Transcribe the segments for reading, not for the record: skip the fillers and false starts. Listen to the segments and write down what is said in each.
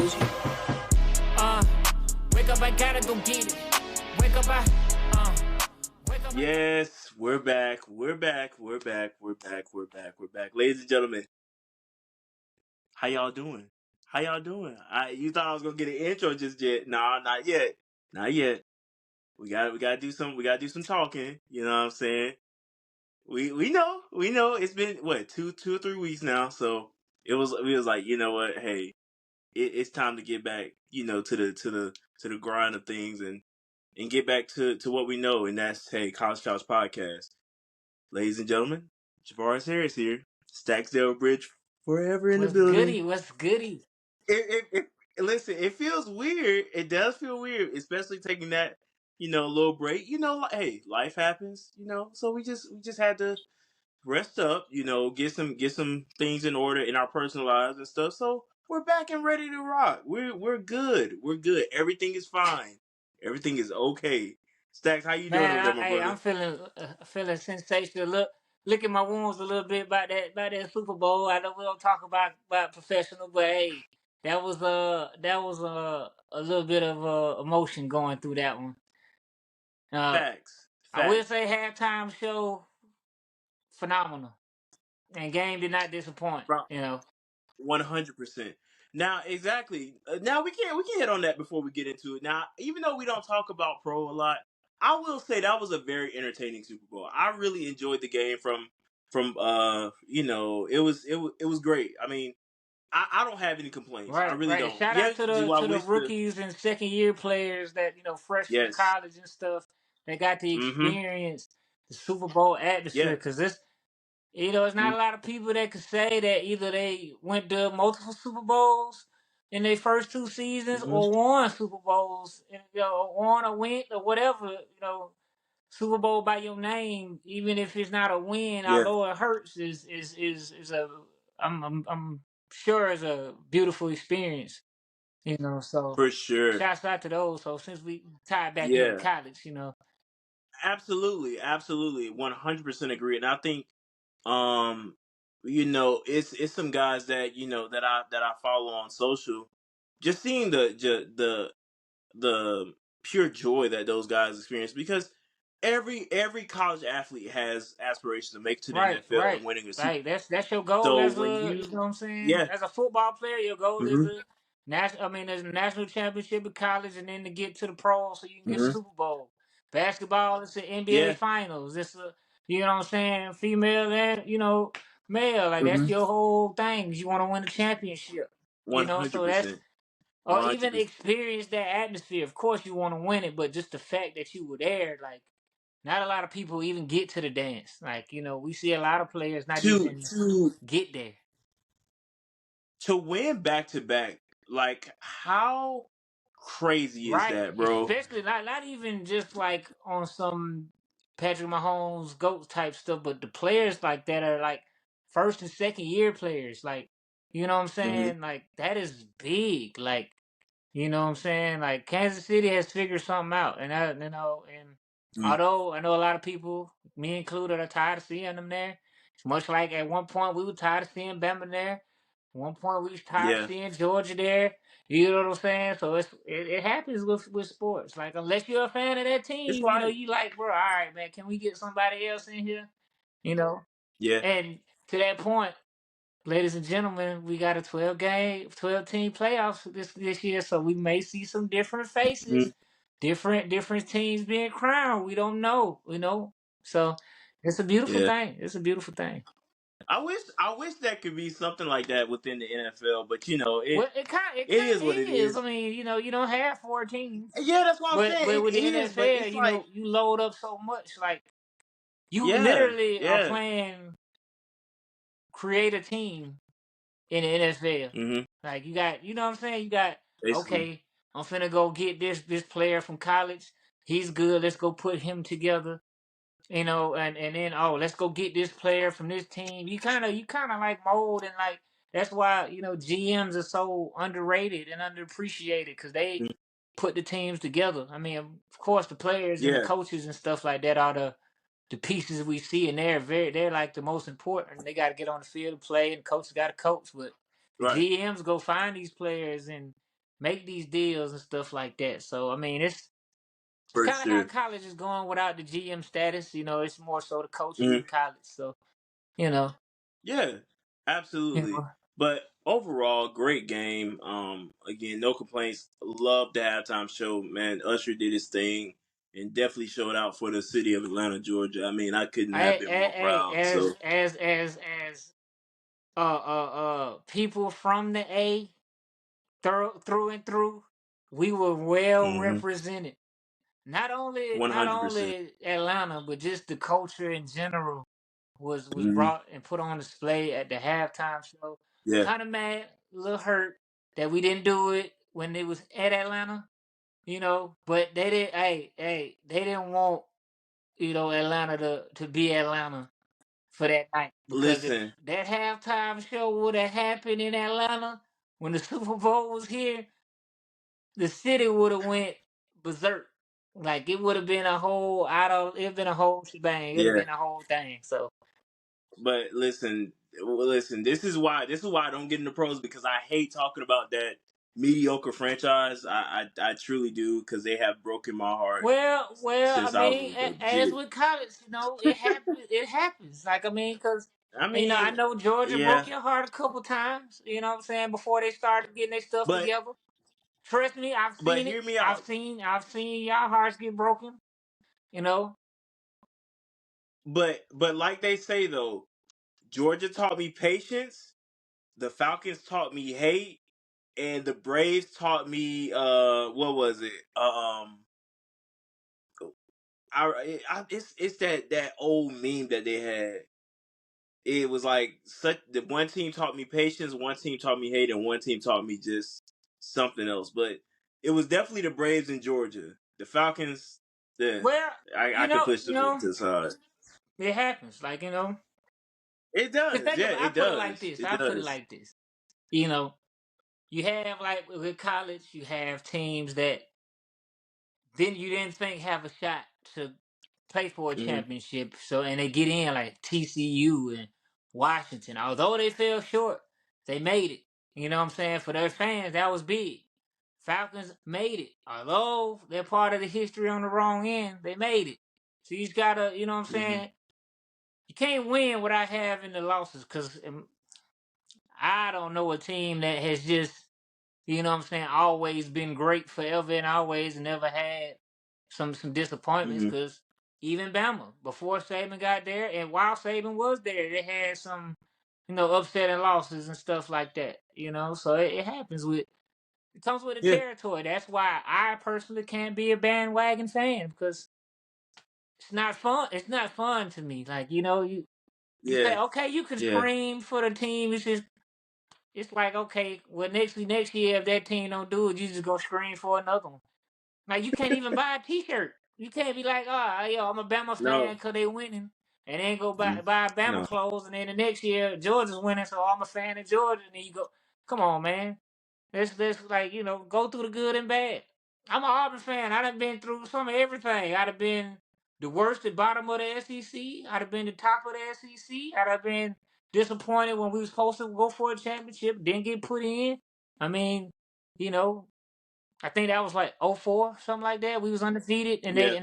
told you. Wake up, I gotta go get it. Wake up, wake up. Yes, we're back. We're back. Ladies and gentlemen, how y'all doing? You thought I was gonna get an intro just yet? Nah, not yet. We gotta do some talking. You know what I'm saying? We know. It's been what 2 or 3 weeks now. So we was like, you know what? Hey, it's time to get back. To the grind of things and get back to what we know, and that's College Couch Podcast. Ladies and gentlemen, Javaris Harris here. Stack's Bridge forever in the building. What's goody? Listen, it feels weird. It does feel weird, especially taking that, little break. Hey, life happens, so we just had to rest up, get some things in order in our personal lives and stuff. So we're back and ready to rock. We're good. Everything is fine. Everything is okay. Stacks, how you doing over there, Man, my brother? I'm feeling sensational. Look at my wounds a little bit about that Super Bowl. I know we don't talk about professional, but hey, that was a little bit of emotion going through that one. Facts. I will say halftime show phenomenal, and game did not disappoint. 100%. Now, exactly. Now we can hit on that before we get into it. Now, even though we don't talk about pro a lot, I will say that was a very entertaining Super Bowl. I really enjoyed the game from it was great. I mean, I don't have any complaints. I really don't. Shout out to Do I the wish rookies and second year players that fresh from Yes. college and stuff. They got to Mm-hmm. experience the Super Bowl atmosphere because this. It's not a lot of people that could say that either they went to multiple Super Bowls in their first 2 seasons or won Super Bowls, and, won or went or whatever, Super Bowl by your name, even if it's not a win, although it hurts, is a I'm sure is a beautiful experience, So For sure. shouts out to those. So since we tied back into college, Absolutely, 100% agree. And I think it's some guys that that I follow on social, just seeing the pure joy that those guys experience, because every college athlete has aspirations to make to the NFL and winning a Super Bowl. That's your goal So as when you know what I'm saying? As a football player, your goal is there's a national championship in college, and then to get to the pros so you can get a Super Bowl. Basketball, it's the NBA finals. It's you know what I'm saying, female and male. Like that's your whole thing. You want to win a championship. 100%. So that's or even experience that atmosphere. Of course you want to win it, but just the fact that you were there, like not a lot of people even get to the dance. Like, we see a lot of players not even get there. To win back to back, like how crazy is that, bro? Especially not even just like on some Patrick Mahomes GOAT type stuff, but the players like that are like first and second year players. Like, you know what I'm saying? Like that is big. Like, you know what I'm saying? Like Kansas City has figured something out, and although I know a lot of people, me included, are tired of seeing them there. It's much like at one point we were tired of seeing Bama there. At one point we was tired of seeing Georgia there. You know what I'm saying? So it happens with sports. Like unless you're a fan of that team, you like, bro, all right, man, can we get somebody else in here? Yeah. And to that point, ladies and gentlemen, we got a 12 team playoffs this year, so we may see some different faces, different teams being crowned. We don't know, So it's a beautiful thing. It's a beautiful thing. I wish that could be something like that within the NFL, but it it is what it is. I mean, you don't have 4 teams. Yeah, that's what I'm saying. But with the NFL, you load up so much. Like you literally are playing create a team in the NFL. Like you got, you know what I'm saying? You got, okay, I'm finna go get this player from college. He's good. Let's go put him together. And then let's go get this player from this team. You kind of like mold, and like that's why GMs are so underrated and underappreciated because they put the teams together. I mean, of course, the players and the coaches and stuff like that are the pieces we see, and they're like the most important. They got to get on the field and play, and coaches got to coach. But the GMs go find these players and make these deals and stuff like that. So I mean, it's For kind of how sure. college is going without the GM status. It's more so the coaches Mhm. in college. So you know, Yeah, you absolutely. know. But overall, great game. Again, no complaints. Love the halftime show, man. Usher did his thing and definitely showed out for the city of Atlanta, Georgia. I mean, I couldn't have been more Hey, proud. So, as people from the A through and through, we were well mm-hmm, represented. Not only not 100%. only Atlanta, but just the culture in general was Mm-hmm. brought and put on display at the halftime show. Yeah, Kind of mad, a little hurt that we didn't do it when it was at Atlanta, but they didn't. They didn't want Atlanta to be Atlanta for that night, because if listen, that halftime show would have happened in Atlanta when the Super Bowl was here, the city would have went berserk. Like it would have been a whole it'd been a whole shebang. It'd have yeah. been a whole thing. So But listen. This is why I don't get into pros because I hate talking about that mediocre franchise. I truly do because they have broken my heart well, I since I was mean, a as jit. with college, it happens. It happens. Like I mean, because I I mean, know Georgia yeah, broke your heart a couple times. You know what I'm saying, before they started getting their stuff but together. Trust me, I've but seen it. hear me I've out. seen I've seen y'all hearts get broken. You know. But like they say though, Georgia taught me patience. The Falcons taught me hate, and the Braves taught me what was it? It's that old meme that they had. It was like such the one team taught me patience, one team taught me hate, and one team taught me just something else. But it was definitely the Braves in Georgia. The Falcons, yeah, Well, I could push you them know, to the side. it happens. Like It cause does, think yeah, about. I it put it like does, this. it I put it does. like this. You know, you have like with college, you have teams that then you didn't think have a shot to play for a Hmm. championship. So and they get in like TCU and Washington. Although they fell short, they made it. You know what I'm saying? For their fans, that was big. Falcons made it. Although they're part of the history on the wrong end, they made it. So you just gotta, you know what I'm Hmm. saying? You can't win without having the losses, because I don't know a team that has just, you know what I'm saying, always been great forever and always, and never had some disappointments. Hmm. Because even Bama, before Saban got there, and while Saban was there, they had some, upsetting losses and stuff like that. So it happens with. It comes with the Yeah, territory. That's why I personally can't be a bandwagon fan, because it's not fun. It's not fun to me. Like you yeah, say, okay, you can yeah. scream for the team. It's like, okay, well, next year if that team don't do it, you just go scream for another one. Like you can't even buy a T-shirt. You can't be like, oh, yo, I'm a Bama fan No, because they winning, and then go mm, buy Bama no, clothes, and then the next year Georgia's winning, so I'm a fan of Georgia, and then you go, come on, man. Let's like go through the good and bad. I'm an Auburn fan. I done been through some of everything. I'd have been the worst at bottom of the SEC. I'd have been the top of the SEC. I'd have been disappointed when we was supposed to go for a championship, didn't get put in. I mean, you know, I think that was like '04, something like that. We was undefeated, and yeah,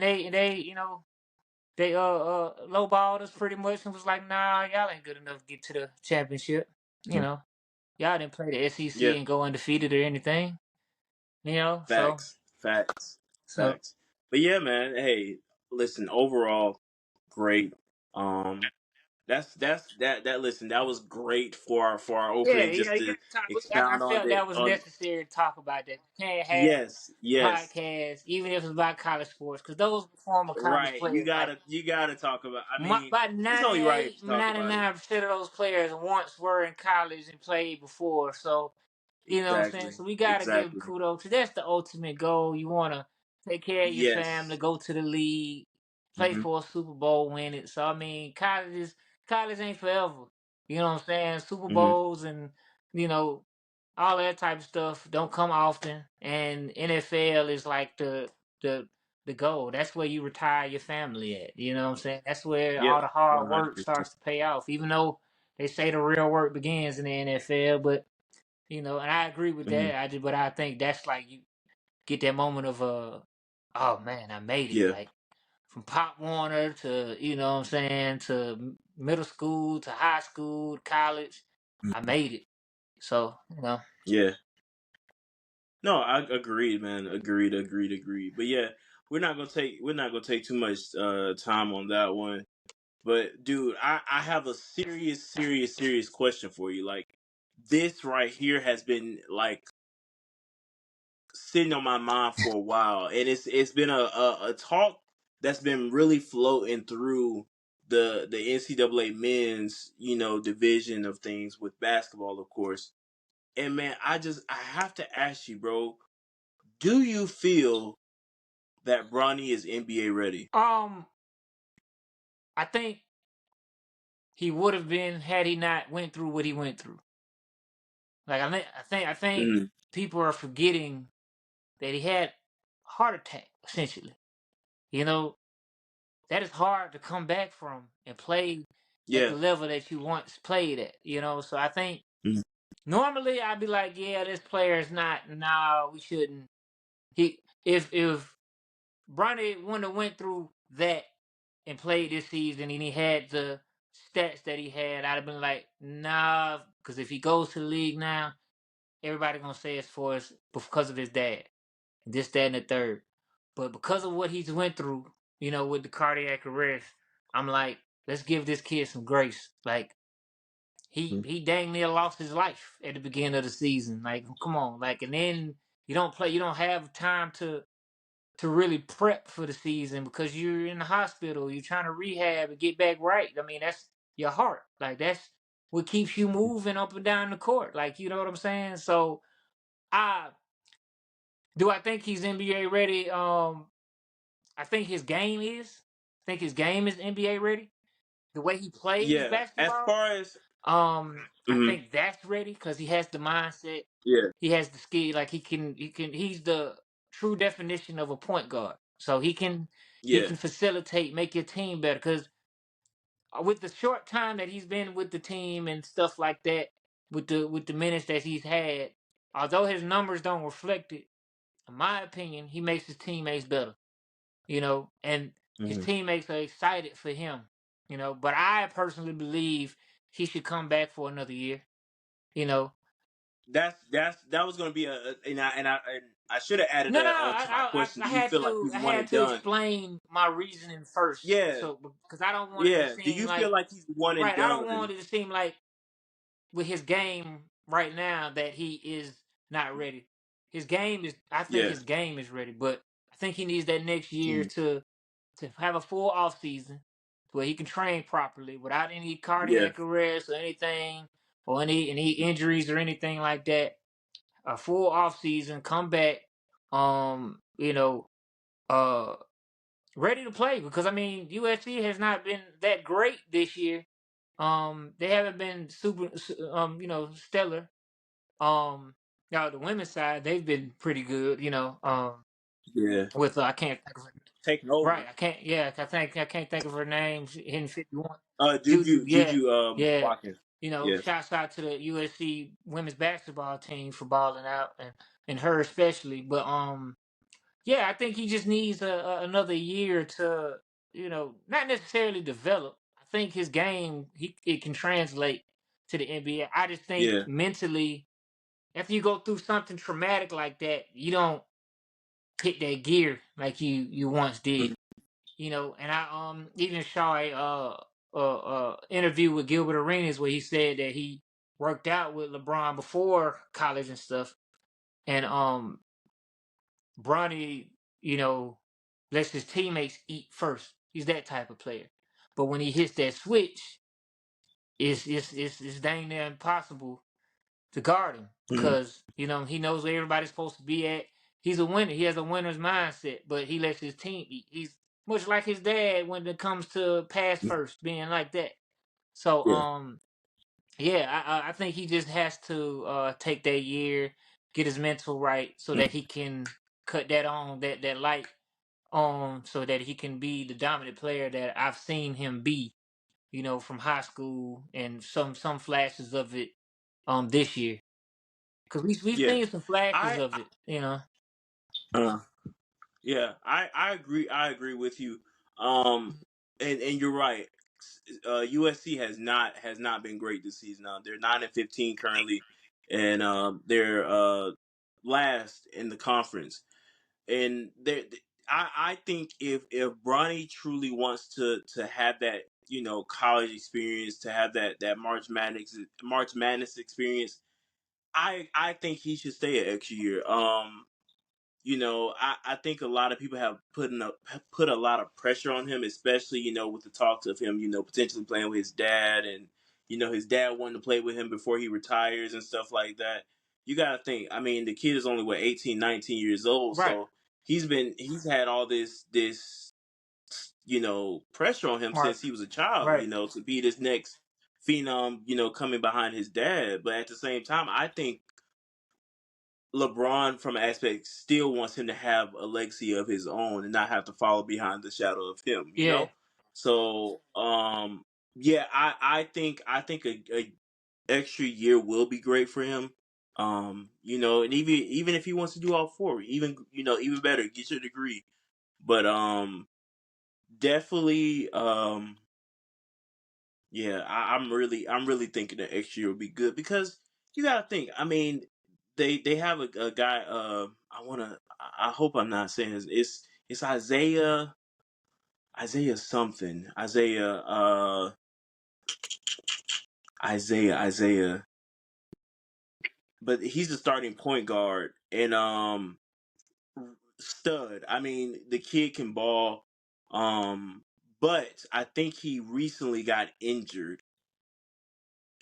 they lowballed us pretty much and was like, nah, y'all ain't good enough to get to the championship. You mm, know, y'all didn't play the SEC yeah. and go undefeated or anything. So Facts, facts, so facts. But yeah, man. Hey, listen. Overall, great. Um, that. Listen, that was great for our yeah, opening. Just you to got to talk. I expound on felt it. that was On necessary to talk about that. You can't have yes, yes. podcasts, even if it's about college sports, because those were former college Right. You players. Like gotta you gotta talk about. I mean, about it's only right 98, to talk about it. 99% of those players once were in college and played before. So, you know what I'm saying? Exactly. So we got to give Exactly. kudos. That's the ultimate goal. You want to take care of your family, Yes. go to the league, play Hmm. for a Super Bowl, win it. So, I mean, college ain't forever. You know what I'm saying? Super Hmm. Bowls and, you know, all that type of stuff don't come often. And NFL is like the the goal. That's where you retire your family at. You know what I'm saying? That's where Yep. all the One hard hundred work percent. starts to pay off. Even though they say the real work begins in the NFL, but And I agree with that. But I think that's like you get that moment of oh man, I made it. Yeah. Like from Pop Warner to what I'm saying, to middle school to high school to college, I made it. So Yeah. No, I agreed, man. Agreed. But yeah, we're not gonna take too much time on that one. But dude, I have a serious question for you. Like this right here has been like sitting on my mind for a while, and it's been a talk that's been really floating through the NCAA men's division of things with basketball, of course. And man, I have to ask you, bro, do you feel that Bronny is NBA ready? I think he would have been had he not went through what he went through. Like I think Mm-hmm. people are forgetting that he had a heart attack essentially. That is hard to come back from and play at Yeah. the level that you once played at. So I think Mm-hmm. normally I'd be like, yeah, this player is not. No, we shouldn't. If Bronny wouldn't have went through that and played this season and he had the stats that he had, I'd have been like, nah, because if he goes to the league now, everybody gonna say it's because of his dad, this, that, and the third. But because of what he's went through, with the cardiac arrest, I'm like, let's give this kid some grace. Like he dang near lost his life at the beginning of the season. Like, come on, like, and then you don't have time to really prep for the season because you're in the hospital, you're trying to rehab and get back right. I mean, that's your heart. Like that's what keeps you moving up and down the court. Like, you know what I'm saying? So I I think he's NBA ready. I think his game is. I think his game is NBA ready. The way he plays Yeah. As basketball, far as I mm-hmm. think that's ready because he has the mindset. Yeah. He has the skill. Like he's the true definition of a point guard. So he Yeah. can facilitate, make your team better. Because with the short time that he's been with the team and stuff like that, with the minutes that he's had, although his numbers don't reflect it, in my opinion, he makes his teammates better. And his Mm-hmm. teammates are excited for him. But I personally believe he should come back for another year. You know, That was going to be and I should have added no, no, no. that on to my question. I Do you had feel like to he's I one had and to done? explain my reasoning first, Yeah. so because I don't want it to Yeah. Do seem you feel like like he's one and right. I don't done? want it to seem like with his game right now that he is not ready. His game is. I think Yeah. his game is ready, but I think he needs that next year Mm-hmm. to have a full off season where he can train properly without any Yeah. cardiac arrest or anything or any injuries or anything like that. A full off season, come back, um, you know, uh, ready to play because I mean USC has not been that great this year. They haven't been super, stellar. Now the women's side they've been pretty good. Yeah. With I can't think of her. Taking Right, over. I can't. Yeah, I can't think of her name. She hitting 51. Juju, yeah, Juju yeah. Watkins. Yeah. Shouts out to the USC women's basketball team for balling out and her especially. But yeah, I think he just needs another year to not necessarily develop. I think his game it can translate to the NBA. I just think Yeah. mentally, after you go through something traumatic like that, you don't hit that gear like you once did. Mhm. And I even saw a interview with Gilbert Arenas where he said that he worked out with LeBron before college and stuff, and Bronny, lets his teammates eat first. He's that type of player, but when he hits that switch, it's dang near impossible to guard him Mhm. because he knows where everybody's supposed to be at. He's a winner. He has a winner's mindset, but he lets his team eat. He's much like his dad when it comes to pass first, being like that. So Yeah. yeah, I think he just has to take that year, get his mental right, so Mhm. that he can cut that light on, so that he can be the dominant player that I've seen him be. From high school and some flashes of it this year. because we've Yeah. seen some flashes I of it. uh, yeah, I agree. I agree with you. Um, and you're right. USC has not been great this season. They're 9-15 currently, and they're last in the conference. And I think if Bronny truly wants to have that college experience, to have that March Madness experience, I think he should stay an extra year. I think a lot of people have put a lot of pressure on him, especially, with the talks of him, potentially playing with his dad, and, his dad wanting to play with him before he retires and stuff like that. You got to think, I mean, the kid is only, 18, 19 years old. Right, So he's had all this, pressure on him smart, since he was a child, right. to be this next phenom, coming behind his dad. But at the same time, I think LeBron, from an aspect, still wants him to have a legacy of his own and not have to follow behind the shadow of him. Yeah, So, yeah, I think a extra year will be great for him. And even if he wants to do all four, even better, get your degree. But definitely, yeah, I'm really thinking the extra year would be good, because you gotta think. I mean, they have a guy. I hope I'm not saying his. It's Isaiah something. Isaiah. But he's the starting point guard, and stud. I mean, the kid can ball. But I think he recently got injured,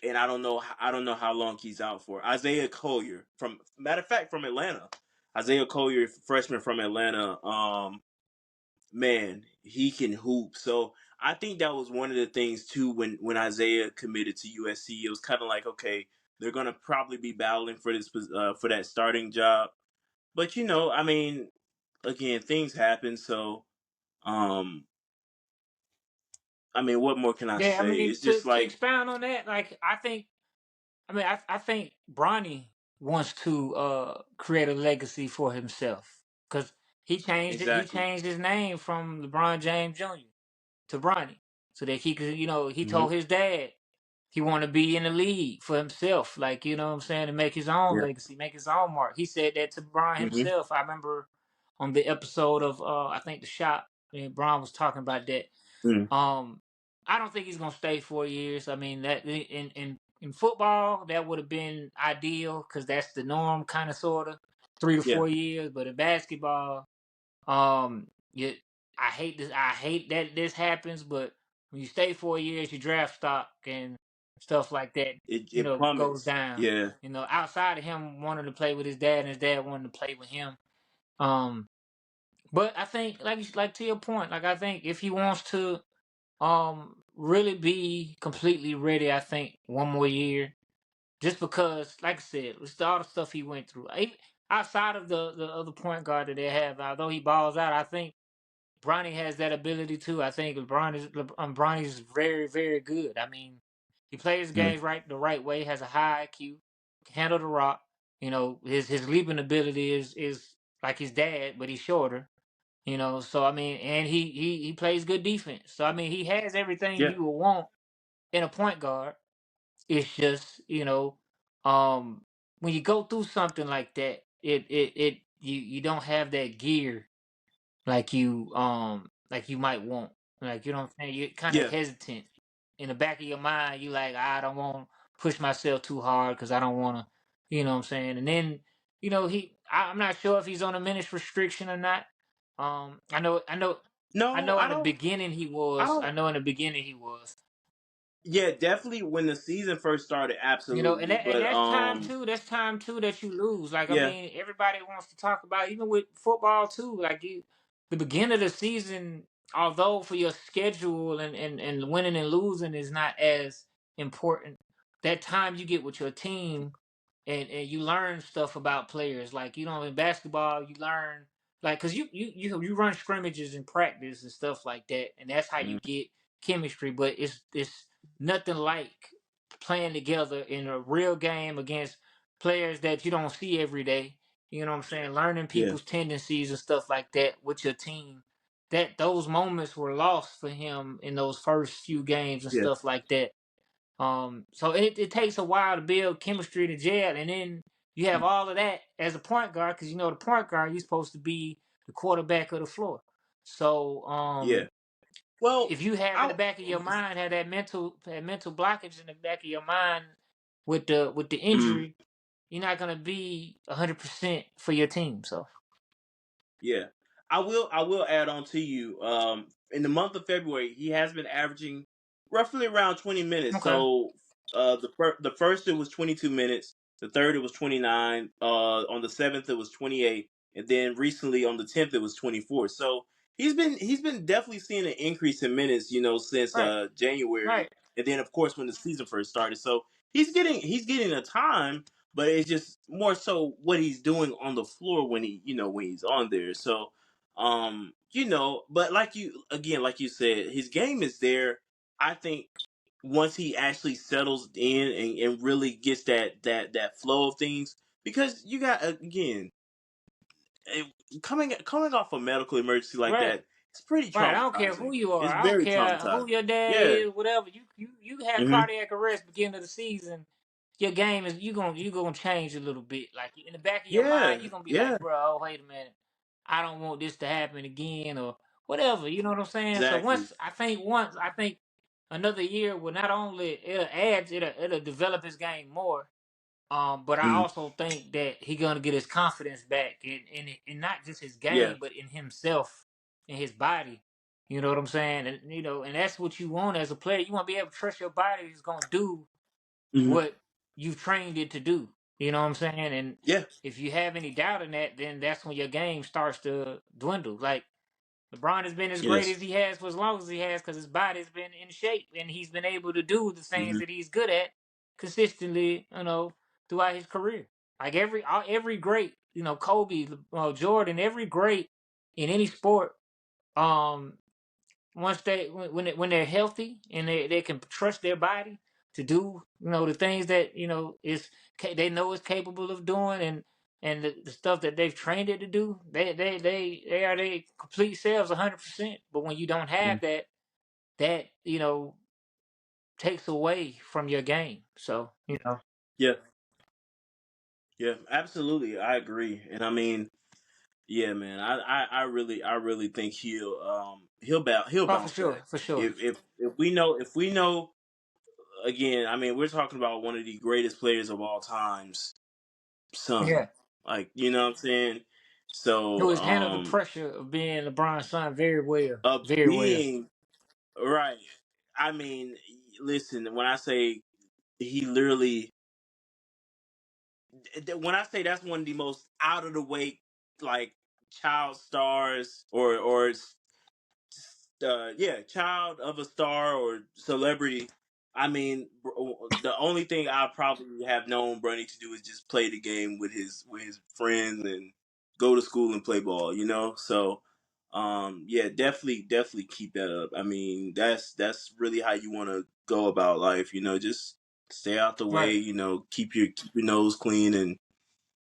and I don't know. I don't know how long he's out for. Isaiah Collier, from matter of fact, from Atlanta. Isaiah Collier, freshman from Atlanta. Man, he can hoop. So I think that was one of the things too when Isaiah committed to USC. It was kind of like, okay, they're gonna probably be battling for this for that starting job. But I mean, again, things happen. So, um, I mean, what more can I Yeah, I say? mean, It's to just to like expound on that, like I think Bronny wants to create a legacy for himself, because he exactly. changed his name from LeBron James Jr. to Bronny, so that he could, he Hmm. told his dad he want to be in the league for himself, like, what I'm saying, to make his own Yeah. legacy, make his own mark. He said that to Bron Hmm. himself. I remember on the episode of I think The Shop, and Bron was talking about that. Mm. Um, I don't think he's gonna stay 4 years. I mean, that in football that would have been ideal, because that's the norm, kind of, sorta, three to Yeah. four years. But in basketball, um, you, I hate this. I hate that this happens. But when you stay 4 years, your draft stock and stuff like that, It goes plummets. down. Yeah. Outside of him wanting to play with his dad and his dad wanting to play with him. Um, but I think, like to your point, like, I think if he wants to really be completely ready, I think one more year, just because, like I said, it's all the stuff he went through. Outside of the other point guard that they have, although he balls out, I think Bronny has that ability too. I think Bronny's very, very good. I mean, he plays Mm. games the right way, has a high IQ, can handle the rock. His leaping ability is like his dad, but he's shorter. So I mean, and he plays good defense. So I mean, he has everything Yeah. you would want in a point guard. It's just, um, when you go through something like that, you don't have that gear like you might want. Like, you know what I'm saying? You're kind of Yeah. hesitant in the back of your mind. You like, I don't want to push myself too hard because I don't want to, you know what I'm saying? And then, I'm not sure if he's on a minutes restriction or not. I know, I know, I No, know. I In the don't. beginning he I was. I don't. know in the beginning he was. Yeah, definitely when the season first started, And absolutely. But that's time too. That's time too that you lose. Like, I yeah. mean, everybody wants to talk about, even with football too. Like, the beginning of the season, although for your schedule and winning and losing is not as important, that time you get with your team, and you learn stuff about players. Like, in basketball, you learn, like, cause you run scrimmages in practice and stuff like that, and that's how you Mm. get chemistry. But it's nothing like playing together in a real game against players that you don't see every day. You know what I'm saying? Learning Yeah. people's tendencies and stuff like that with your team. That those moments were lost for him in those first few games and Yeah. stuff like that. So it takes a while to build chemistry to gel, and then you have all of that as a point guard because you know the point guard you're supposed to be the quarterback of the floor. So Yeah. Well, if you have in the I. back of your mind have that mental blockage in the back of your mind with the Mm, injury, you're not gonna be 100% for your team. So yeah. I will add on to you. In the month of February, he has been averaging roughly around 20 minutes. okay, So, the first it was 22 minutes. The third it was 29. On the seventh it was 28, and then recently on the 10th it was 24. So he's been definitely seeing an increase in minutes. Since right, January, right, and then of course when the season first started. So he's getting a time, but it's just more so what he's doing on the floor when he's on there. So, but like you said, his game is there. I think once he actually settles in and really gets that flow of things, because you got again eh, coming off a medical emergency like right. that, it's pretty Right, I don't care traumatizing. who you are. It's I don't very care who traumatizing. your dad Yeah. is, whatever. You have Hmm. cardiac arrest beginning of the season. Your game is you gonna change a little bit. Like in the back of your mind, Yeah. you're gonna be Yeah. like, bro, oh wait a minute, I don't want this to happen again or whatever. You know what I'm saying? So Exactly. once I think another year will not only it'll develop his game more. But I Hmm. also think that he gonna get his confidence back in not just his Yeah. game, but in himself, in his body. You know what I'm saying? And and that's what you want as a player. You want to be able to trust your body is gonna do Hmm. what you've trained it to do. You know what I'm saying? And Yeah. if you have any doubt in that, then that's when your game starts to dwindle. Like LeBron has been as great Yes. as he has for as long as he has because his body's been in shape and he's been able to do the things Hmm. that he's good at consistently, throughout his career. Like every great, Kobe, Jordan, every great in any sport, um, once when they're healthy and they can trust their body to do the things that they know is capable of doing and the stuff that they've trained it to do, they are their complete selves 100%. But when you don't have that takes away from your game. So Yeah. Yeah. Absolutely, I agree. And I mean, yeah, man, I really think he'll oh, for bounce sure, back. for sure, If we know again, I mean, we're talking about one of the greatest players of all times, son. yeah. Like, you know what I'm saying? Who So, has handled the pressure of being LeBron's son very well, of very well. being right. I mean, listen, when I say he literally, when I say that's one of the most out of the way, like, child stars or yeah, child of a star or celebrity. I mean, the only thing I probably have known Bronny to do is just play the game with his friends and go to school and play ball. So yeah, definitely keep that up. I mean, that's really how you want to go about life. Just stay out the way. Right, Keep your nose clean and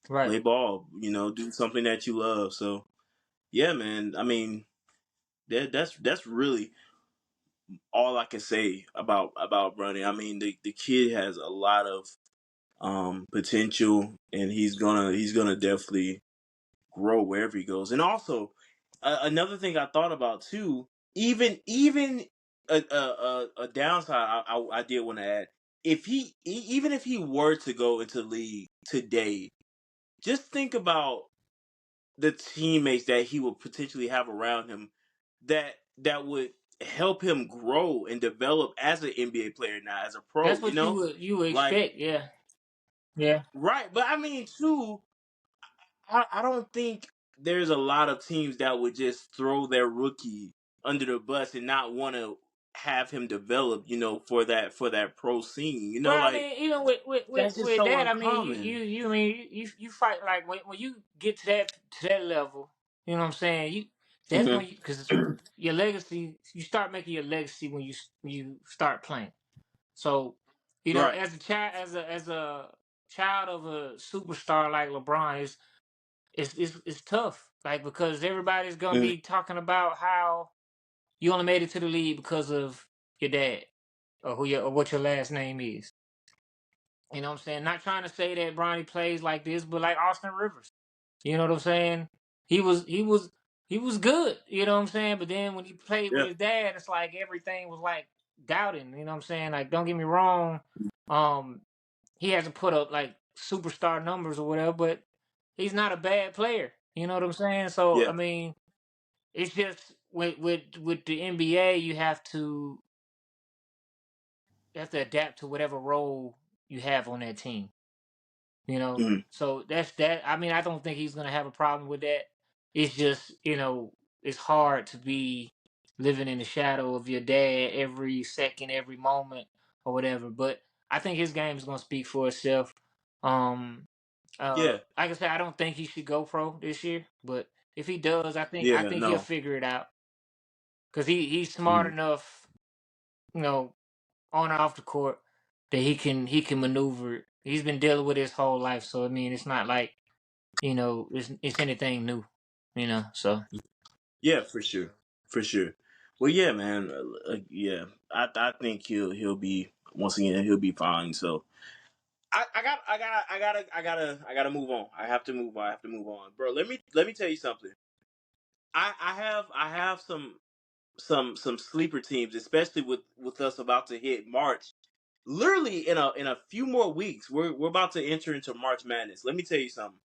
right, play ball. Do something that you love. So yeah, man. I mean, that's really all I can say about Bronny. I mean, the kid has a lot of potential, and he's gonna definitely grow wherever he goes. And also, another thing I thought about too, even a downside I did want to add. If even if he were to go into the league today, just think about the teammates that he would potentially have around him that would help him grow and develop as an NBA player now, as a pro, that's what you would like, expect. Yeah, yeah. right. But I mean, too, I don't think there's a lot of teams that would just throw their rookie under the bus and not want to have him develop, for that pro scene, Well, I like, mean, even with with with, that's just with so that, I mean, you uncommon. you I mean you fight like when you get to that level, you know what I'm saying? That's Hmm. when because your legacy, you start making your legacy when you start playing. So, Right. as a child, as a child of a superstar like LeBron is tough. Like, because everybody's gonna Mm-hmm. be talking about how you only made it to the league because of your dad or or what your last name is. You know what I'm saying? Not trying to say that Bronny plays like this, but like Austin Rivers. You know what I'm saying? He was good, you know what I'm saying? But then when he played with Yeah. his dad, it's like everything was like doubting, you know what I'm saying? Like, don't get me wrong, um, he hasn't put up like superstar numbers or whatever, but he's not a bad player. You know what I'm saying? So I Yeah. mean, it's just with the NBA, you have to adapt to whatever role you have on that team. You know, Mm-hmm. so that's that. I mean, I don't think he's gonna have a problem with that. It's just, it's hard to be living in the shadow of your dad every second, every moment, or whatever. But I think his game is gonna speak for itself. Um, Yeah. like I said, I don't think he should go pro this year, but if he does, I think I Yeah. think he'll No. figure it out because he's smart Mm-hmm. enough, you know, on and off the court that he can maneuver it. He's been dealing with his whole life, so I mean, it's not like it's anything new, So Yeah, for sure. For sure. Well, yeah, man. Yeah, I think he'll be once again he'll be fine. So I gotta move on. I have to move on. I have to move on, bro. Let me tell you something. I have some sleeper teams, especially with us about to hit March. Literally in a few more weeks, we're about to enter into March Madness. Let me tell you something.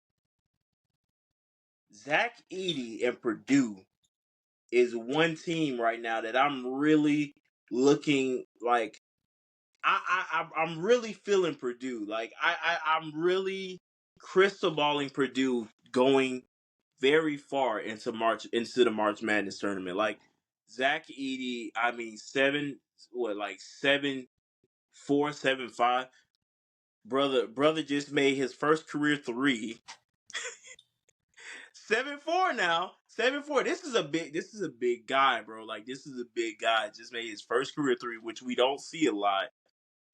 Zach Edey and Purdue is one team right now that I'm really looking like. I'm really feeling Purdue. Like I'm really crystal balling Purdue going very far into the March Madness tournament. Like Zach Edey, I mean 7-4, 7-5. Brother just made his first career three. 7-4 now. 7-4. This is a big guy, bro. Like this is a big guy. Just made his first career three, which we don't see a lot.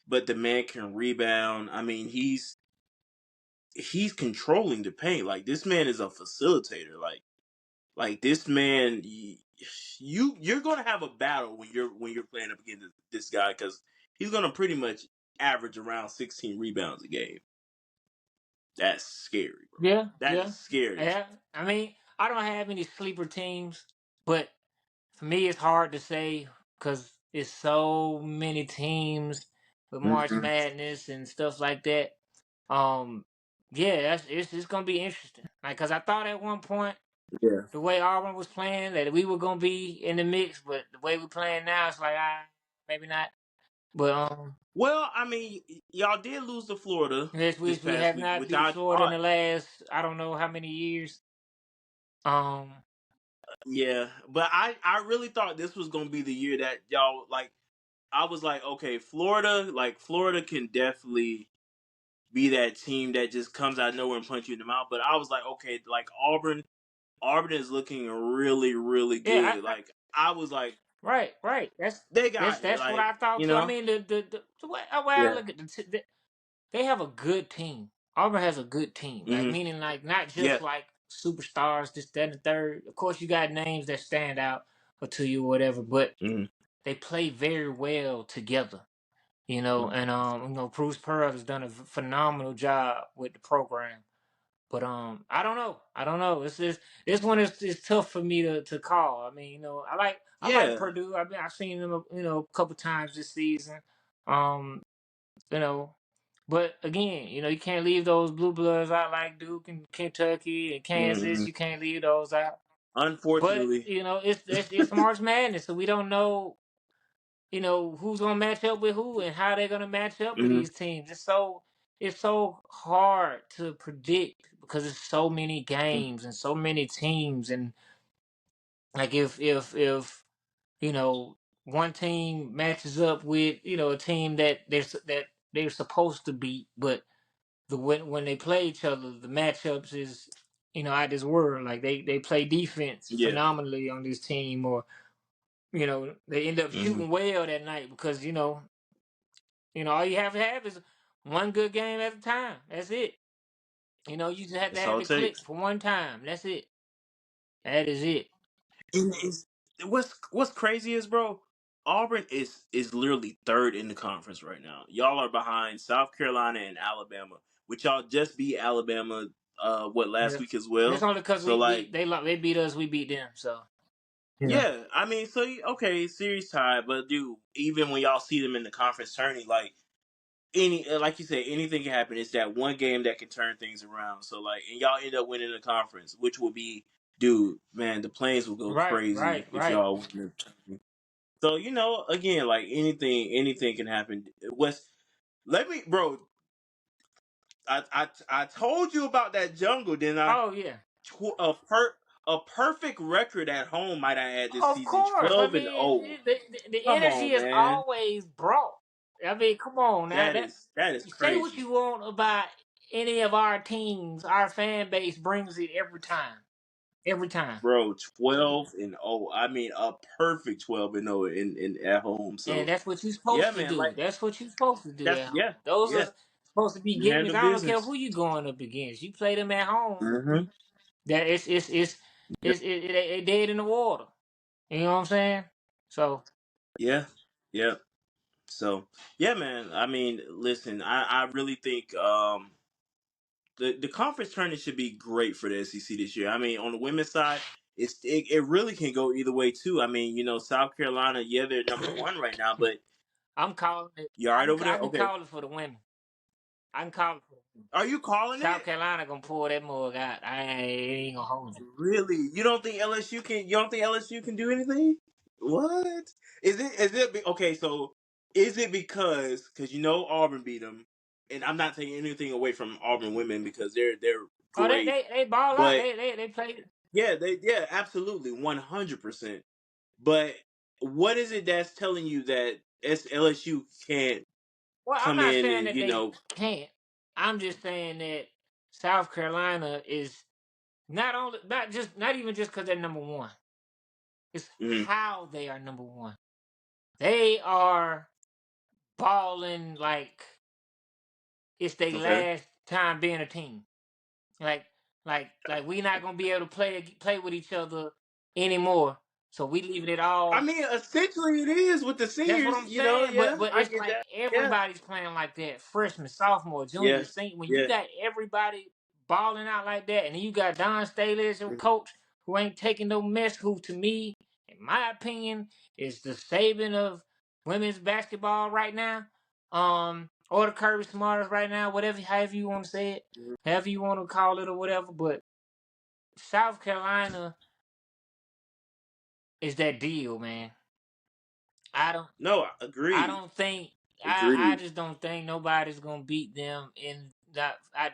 But the man can rebound. I mean, he's controlling the paint. Like this man is a facilitator. Like this man, you're gonna have a battle when you're playing up against this guy because he's gonna pretty much average around 16 rebounds a game. That's scary, bro. yeah, That yeah, is scary. yeah. I mean, I don't have any sleeper teams, but for me, it's hard to say because it's so many teams with March Mm-hmm. Madness and stuff like that. Um, yeah, it's gonna be interesting. Like, cause I thought at one point Yeah. the way Auburn was playing that we were gonna be in the mix, but the way we're playing now, it's like maybe not. But Well, I mean, y'all did lose to Florida yes, this we past have week, not which beat I Florida in thought. the last I don't know how many years. Um, Yeah, but I really thought this was gonna be the year that y'all like. I was like, okay, Florida can definitely be that team that just comes out of nowhere and punch you in the mouth. But I was like, okay, like Auburn is looking really, really yeah, good. Like I was like, right. they That's got it. that's what Like I thought too. I mean, the way I yeah, look at they have a good team. Auburn has a good team, like mm-hmm. meaning like not Yeah, just like superstars, this, that, and the third. Of course, you got names that stand out or to you, or whatever, but mm-hmm. they play very well together. And Bruce Pearl has done a phenomenal job with the program. But I don't know. I don't know. This one is tough for me to call. I mean, I like Yeah, Purdue. I've seen them a couple times this season. Um, you know, but again, you can't leave those blue bloods out like Duke and Kentucky and mm-hmm. Kansas. You can't leave those out. But Unfortunately, it's March Madness, so we don't know who's gonna match up with who and how they're gonna match up with mm-hmm. these teams. It's so hard to predict because it's so many games and so many teams, and like if one team matches up with a team that they're supposed to beat, but when they play each other, the matchups is out this world. Like they play defense Yeah, phenomenally on this team, or they end up mm-hmm. shooting well that night because all you have to have is one good game at a time. That's it. You know, you just have to That's have all it it click takes. for one time. That's it. That is it. And what's crazy is, bro, Auburn is literally third in the conference right now. Y'all are behind South Carolina and Alabama, which y'all just beat Alabama last Yeah. week as That's well. only because So like, they beat us, we beat them. So yeah. yeah, I mean, so okay, series tie, but dude, even when y'all see them in the conference tourney, like like you said, anything can happen. It's that one game that can turn things around. So like, and y'all end up winning the conference, which will be, dude, man, the Plains will go Right, crazy right, if right. y'all win the tournament. So again, like anything can happen. Let me, bro. I told you about that jungle, didn't I? Oh yeah. A perfect record at home, might I add, this Of season, course. I 12-0. mean, the Come energy on, is man. always brought. I mean, come on now. That is You say what crazy, you want about any of our teams, our fan base brings it every time. Every time. bro. 12-0. I mean, a perfect 12-0 in at home. And So that's what you're yeah, supposed to man. do. Like That's what you're supposed to do that's at home. yeah, Those yeah. are supposed to be You gimmicks. handle I don't care business. who you going up against. You play them at home. Mm-hmm. That they dead in the water. You know what I'm saying? So Yeah, yeah. So yeah, man. I mean, listen, I really think the conference tournament should be great for the SEC this year. I mean, on the women's side, it really can go either way too. I mean, South Carolina, yeah, they're number one right now, but I'm calling it. you all right over I there? can Okay. call it for the women. I can call it for the women. Are you calling South it? Carolina gonna pull that mug out. I ain't gonna hold you. Really? You don't think LSU can? You don't think LSU can do anything? What is it? Okay? So is it because Auburn beat them, and I'm not taking anything away from Auburn women because they're Oh, great, they ball out. but They play. yeah, absolutely, 100%. But what is it that's telling you that LSU can't Well, I'm come not in saying and that they can't. I'm just saying that South Carolina is not even just because they're number one. It's mhm, how they are number one. They are balling like it's their okay. last time being a team. Like like we not gonna be able to play with each other anymore. So we leaving it I all. mean, essentially, it is with the That's what seniors. I'm saying. Yeah, But I it's get like that. Yeah, everybody's playing like that. Freshman, sophomore, junior, yeah, senior. When you yeah. got everybody balling out like that, and then you got Don Staley as your coach who ain't taking no mess. Who, to me, in my opinion, is the Saban of women's basketball right now. Or the Kirby Smarters right now. Whatever, however you want to say it, Mhm. however you want to call it, or whatever. But South Carolina is that deal, man. I don't. No, I agreed, don't think I agreed. just don't think nobody's gonna beat them in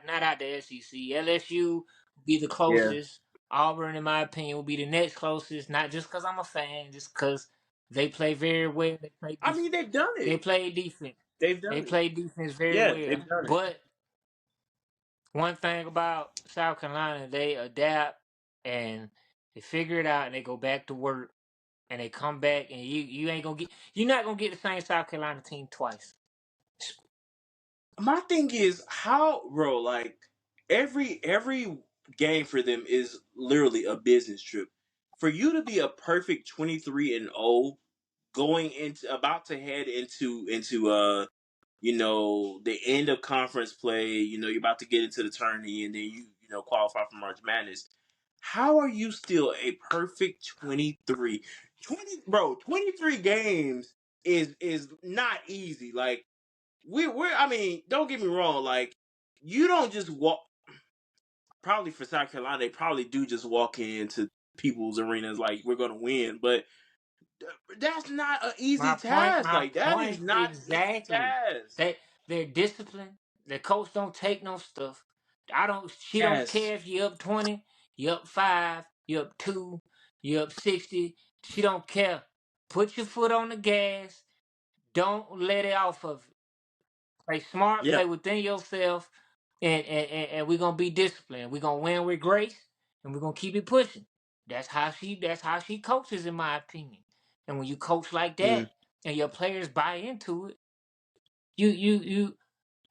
not out the SEC. LSU will be the Yeah, closest. Auburn, in my opinion, will be the next closest. Not just because I'm a fan, just because they play very well. I mean they've done They it. play defense. They've They done it. play defense very Yeah, well. they've done it. But one thing about South Carolina, they adapt and they figure it out and they go back to work and they come back and you're not gonna get the same South Carolina team twice. My thing is how, bro. Like every game for them is literally a business trip. For you to be a perfect 23-0 going into about to head into the end of conference play, you're about to get into the tourney and then you qualify for March Madness. How are you still a perfect 23? 23 games is not easy. Like we're I mean, don't get me wrong, like you don't just walk probably for South Carolina, they probably do just walk into people's arenas like we're gonna win, but that's not an easy task. My Like that is point not an easy exactly. task. They're disciplined. The coach don't take no stuff. She don't Yes. care if you up 20, you up 5, you up 2, you up 60. She don't care. Put your foot on the gas. Don't let it off of it. Play smart, Yep. play within yourself, and we're gonna be disciplined. We're gonna win with grace, and we're gonna keep it pushing. That's how she coaches, in my opinion. And when you coach like Mm. that, and your players buy into it, you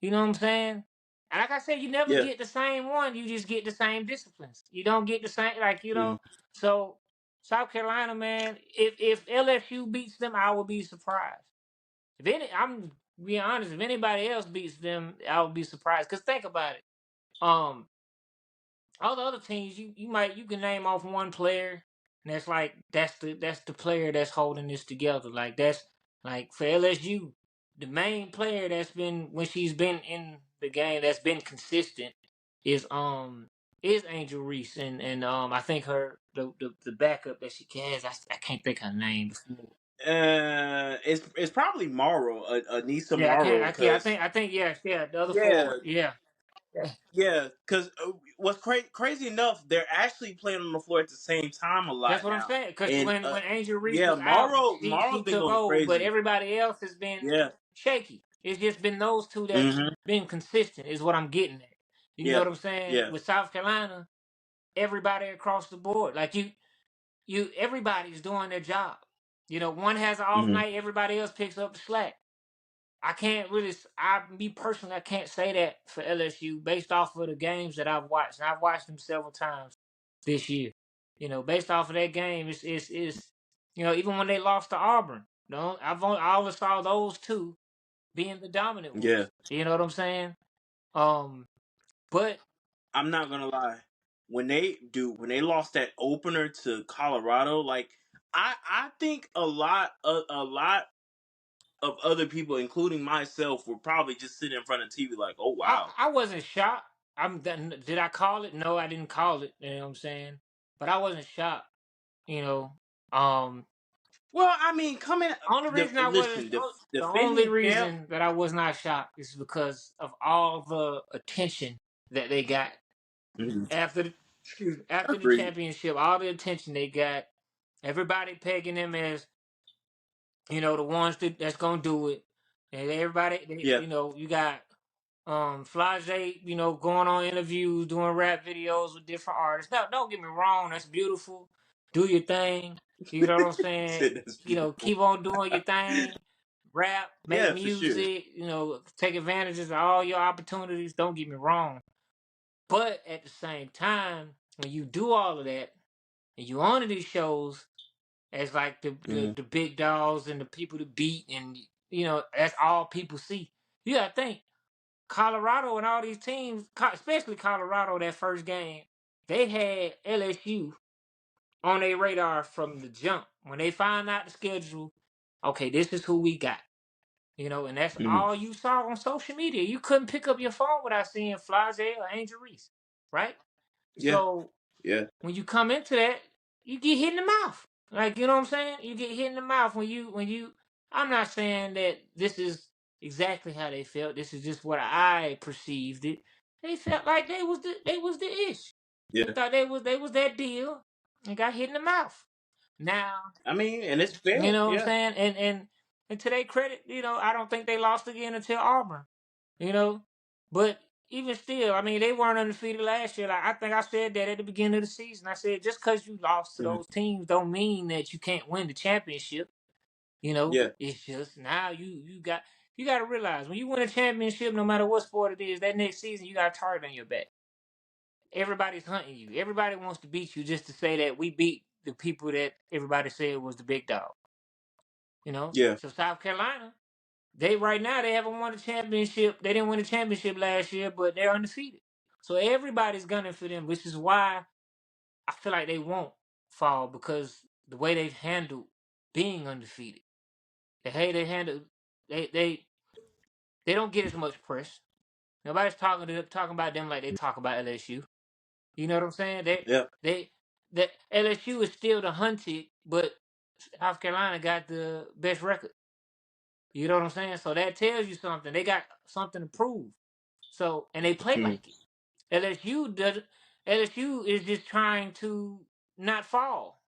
You know what I'm saying? And like I said, you never Yeah. get the same one. You just get the same disciplines. You don't get the same, like, Mm-hmm. So South Carolina, man, if LSU beats them, I will be surprised. I'm being honest, if anybody else beats them, I would be surprised. Cause think about it. Um, all the other teams, you can name off one player, and that's the player that's holding this together. Like that's like for LSU, the main player that's been when she's been in the game that's been consistent is Angel Reese and I think the backup that she has I can't think her name. It's probably Morrow, Anissa Yeah, I can't. Morrow, because I think yeah, the other yeah, forward. Yeah. Yeah. yeah, because what's crazy enough, they're actually playing on the floor at the same time a That's lot what I'm now, saying. Because and when Angel Reese yeah, was out, Morrow's she been took going over, but crazy. everybody else has been Yeah. shaky. It's just been those two that's Mm-hmm. been consistent. Is what I'm getting at. You know Yeah. what I'm saying? Yeah. With South Carolina, everybody across the board, like everybody's doing their job. One has an off Mm-hmm. night, everybody else picks up the slack. I can't really, me personally, I can't say that for LSU based off of the games that I've watched. And I've watched them several times this year. Based off of that game, it's even when they lost to Auburn, I only saw those two being the dominant Yeah. ones. You know what I'm saying? Um, but I'm not gonna lie. When they lost that opener to Colorado, like I think a lot of other people, including myself, were probably just sitting in front of TV like, oh wow. I wasn't shocked. Did I call it? No, I didn't call it. You know what I'm saying? But I wasn't shocked. You know, um, Well, I mean, coming Only reason I wasn't listen, the only defending champ. reason that I was not shocked is because of all the attention that they got Mm-hmm. after after the Agreed. championship. All the attention they got, everybody pegging them as the ones that's gonna do it, and everybody Yeah. you got Flage, going on interviews, doing rap videos with different artists. Now, don't get me wrong, that's beautiful. Do your thing. You know what I'm saying? Said that's beautiful. Keep on doing your thing. Rap, make Yeah, for sure. music, take advantages of all your opportunities. Don't get me wrong. But at the same time, when you do all of that and you on these shows as like Mm-hmm. the big dogs and the people to beat and that's all people see. You gotta think. Colorado and all these teams, especially Colorado, that first game, they had LSU on their radar from the jump. When they find out the schedule, okay, this is who we got. And that's Mm-hmm. all you saw on social media. You couldn't pick up your phone without seeing Flage or Angel Reese, right? Yeah. So Yeah. when you come into that, you get hit in the mouth. Like, you know what I'm saying? You get hit in the mouth when you. I'm not saying that this is exactly how they felt. This is just what I perceived it. They felt like they was the ish. They Yeah. thought they was that deal and got hit in the mouth. Now, I mean, and it's you fair. know what I'm Yeah. saying? And to their credit, I don't think they lost again until Auburn. You know, but even still, I mean, they weren't undefeated last year. Like I think I said that at the beginning of the season. I said just because you lost to Mm-hmm. those teams don't mean that you can't win the championship. Yeah. It's just now you got to realize when you win a championship, no matter what sport it is, that next season you got a target on your back. Everybody's hunting you. Everybody wants to beat you just to say that we beat the people that everybody said was the big dog. Yeah. So South Carolina, right now they haven't won a championship. They didn't win a championship last year, but they're undefeated. So everybody's gunning for them, which is why I feel like they won't fall because the way they've handled being undefeated. The way they handle they don't get as much press. Nobody's talking about them like they talk about LSU. You know what I'm saying? Yeah. They that LSU is still the hunted, but South Carolina got the best record. You know what I'm saying? So that tells you something. They got something to prove. So and they play Mm-hmm. like it. LSU is just trying to not fall.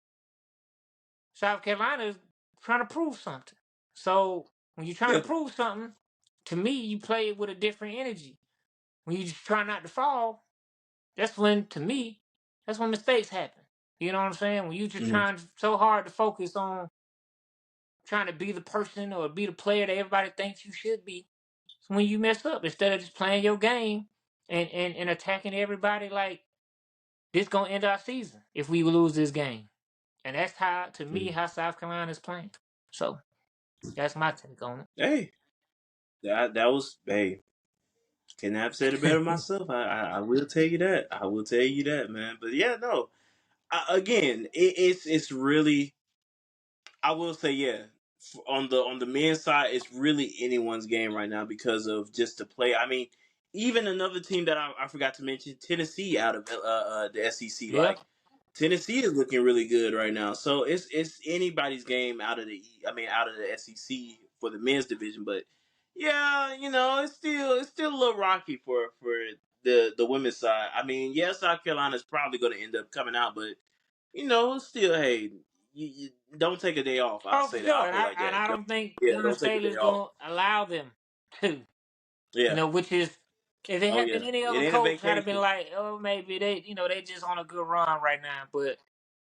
South Carolina is trying to prove something. So when you're trying to Yeah. prove something, to me, you play it with a different energy. When you just try not to fall, to me, that's when mistakes happen. You know what I'm saying? When you just Mm-hmm. trying so hard to focus on trying to be the person or be the player that everybody thinks you should be, when you mess up, instead of just playing your game and attacking everybody like this gonna end our season if we lose this game. And that's how, to me, how South Carolina is playing. So that's my take on Hey, that was Can I have said it better it. myself? I will tell you that. I will tell you that, man. But yeah, no. Again, it's really. I will say, yeah. On the men's side, it's really anyone's game right now because of just the play. I mean, even another team that I forgot to mention, Tennessee, out of the SEC. Yeah. Like Tennessee is looking really good right now. So it's anybody's game out of the SEC for the men's division. But yeah, it's still a little rocky for the women's side. I mean, yeah, South Carolina's probably going to end up coming out, but still, hey, you don't take a day off. I'll Oh, for say that. sure. I'll And put it like that. I don't think Don't Deion take a Staley's day off. gonna allow them to. Yeah. Which is, if it Oh had yeah. been any It other ain't a coach, I'd have been vacation. like, oh, maybe they just on a good run right now. But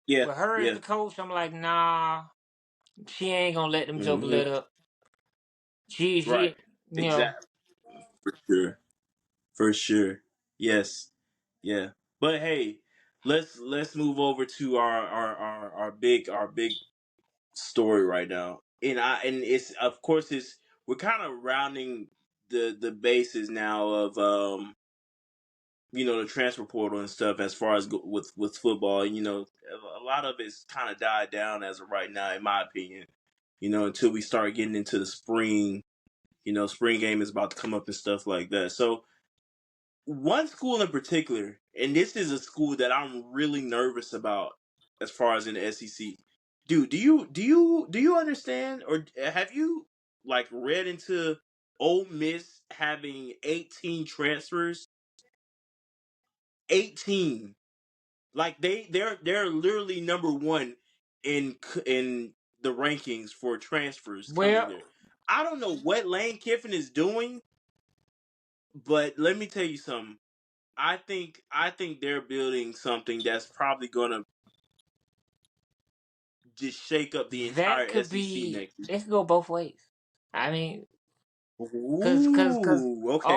Yeah. with her as Yeah. the coach, I'm like, nah, she ain't gonna let them joker Hmm. let up. Right. She, you know, Exactly. For sure. For sure. Yes. Yeah. But hey, let's move over to our big story right now. And it's, of course, we're kind of rounding the bases now of the transfer portal and stuff as far as with football. A lot of it's kind of died down as of right now, in my opinion. Until we start getting into the spring. Spring game is about to come up and stuff like that. So one school in particular, and this is a school that I'm really nervous about as far as in the SEC. Dude, do you understand, or have you like read into Ole Miss having 18 transfers? 18. Like they're literally number one in the rankings for transfers coming well, there. I don't know what Lane Kiffin is doing, but let me tell you something. I think they're building something that's probably gonna just shake up the that entire could SEC be. next year. It could go both ways. I mean, cause Ooh, okay.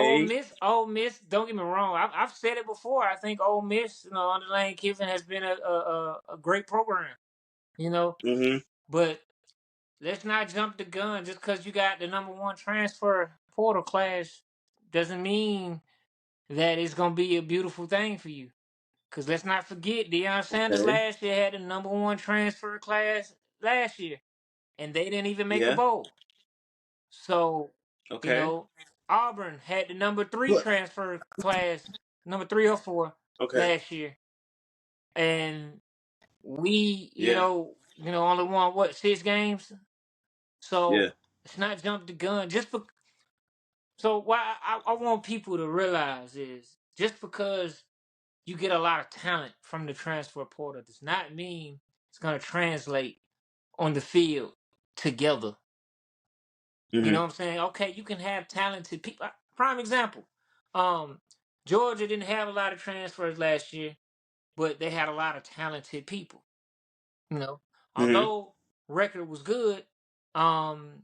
Ole Miss. Don't get me wrong. I've said it before. I think Ole Miss, under Lane Kiffin, has been a great program. You know, Mm-hmm. but let's not jump the gun. Just because you got the number one transfer portal class doesn't mean that it's gonna be a beautiful thing for you. Cause let's not forget, Deion Sanders Okay. last year had the number one transfer class last year, and they didn't even make a Yeah. bowl. So, you Okay. know, Auburn had the number three What? transfer class, number 3 or 4 Okay. last year, and we, Yeah. only won what, 6 games. Yeah. So it's not jump the gun. So what I want people to realize is just because you get a lot of talent from the transfer portal does not mean it's going to translate on the field together. You know Mm-hmm. what I'm saying? Okay, you can have talented people. Prime example, um, Georgia didn't have a lot of transfers last year, but they had a lot of talented people. You know, Mm-hmm. although record was good, and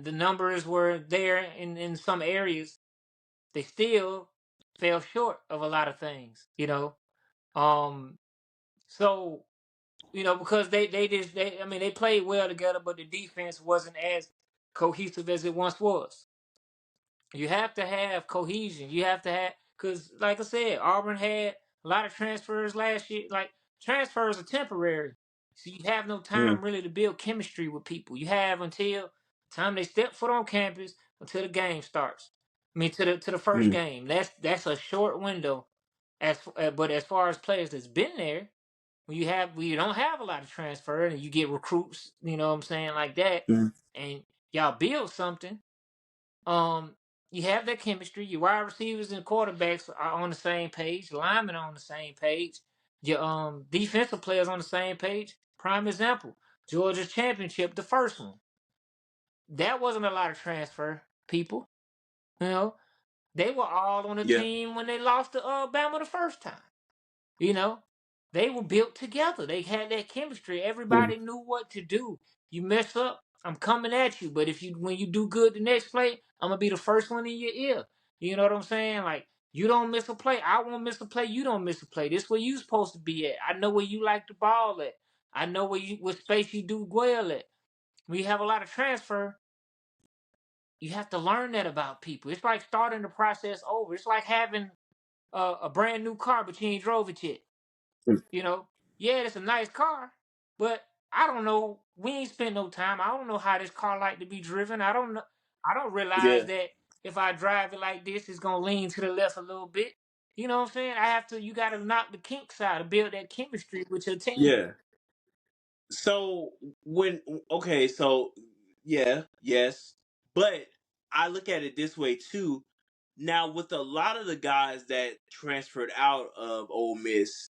the numbers were there in some areas, they still fell short of a lot of things. Um, so because they played well together, but the defense wasn't as cohesive as it once was. You have to have cohesion. You have to have, because like I said, Auburn had a lot of transfers last year. Like, transfers are temporary, so you have no Mm-hmm. time really to build chemistry with people. You have until the time they step foot on campus until the game starts. I mean, to the first Mm-hmm. game. That's a short window. But as far as players that's been there, when you don't have a lot of transfer and you get recruits, you know what I'm saying, like that, Mm-hmm. and y'all build something. Um, you have that chemistry. Your wide receivers and quarterbacks are on the same page. Linemen are on the same page. Your defensive players on the same page. Prime example: Georgia's championship, the first one. That wasn't a lot of transfer people. You know, they were all on the Yeah. team when they lost to Alabama the first time. You know, they were built together. They had that chemistry. Mm-hmm. Everybody knew what to do. You mess up, I'm coming at you. But when you do good the next play, I'm gonna be the first one in your ear. You know what I'm saying? Like, you don't miss a play, I won't miss a play. You don't miss a play. This where you supposed to be at. I know where you like the ball at. I know what space you do well at. When you have a lot of transfer, you have to learn that about people. It's like starting the process over. It's like having a brand new car, but you ain't drove it yet. You know, yeah, it's a nice car, but I don't know. We ain't spent no time. I don't know how this car like to be driven. I don't know. I don't realize Yeah. that if I drive it like this, it's gonna lean to the left a little bit. You know what I'm saying? I have to. You got to knock the kinks out to build that chemistry with your team. Yeah. So yes, but I look at it this way too. Now, with a lot of the guys that transferred out of Ole Miss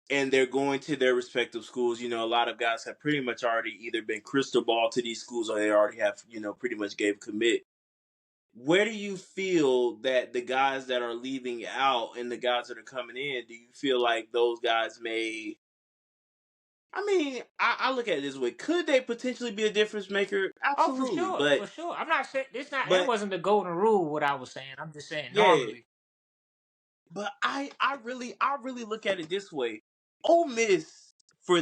and they're going to their respective schools, a lot of guys have pretty much already either been crystal ball to these schools or they already have, pretty much gave commit. Where do you feel that the guys that are leaving out and the guys that are coming in, do you feel like those guys may? I mean, I look at it this way: could they potentially be a difference maker? Oh, for Absolutely, sure, for sure. I'm not saying this. That but wasn't the golden rule. What I was saying. I'm just saying yeah, normally. but I really look at it this way: Ole Miss, for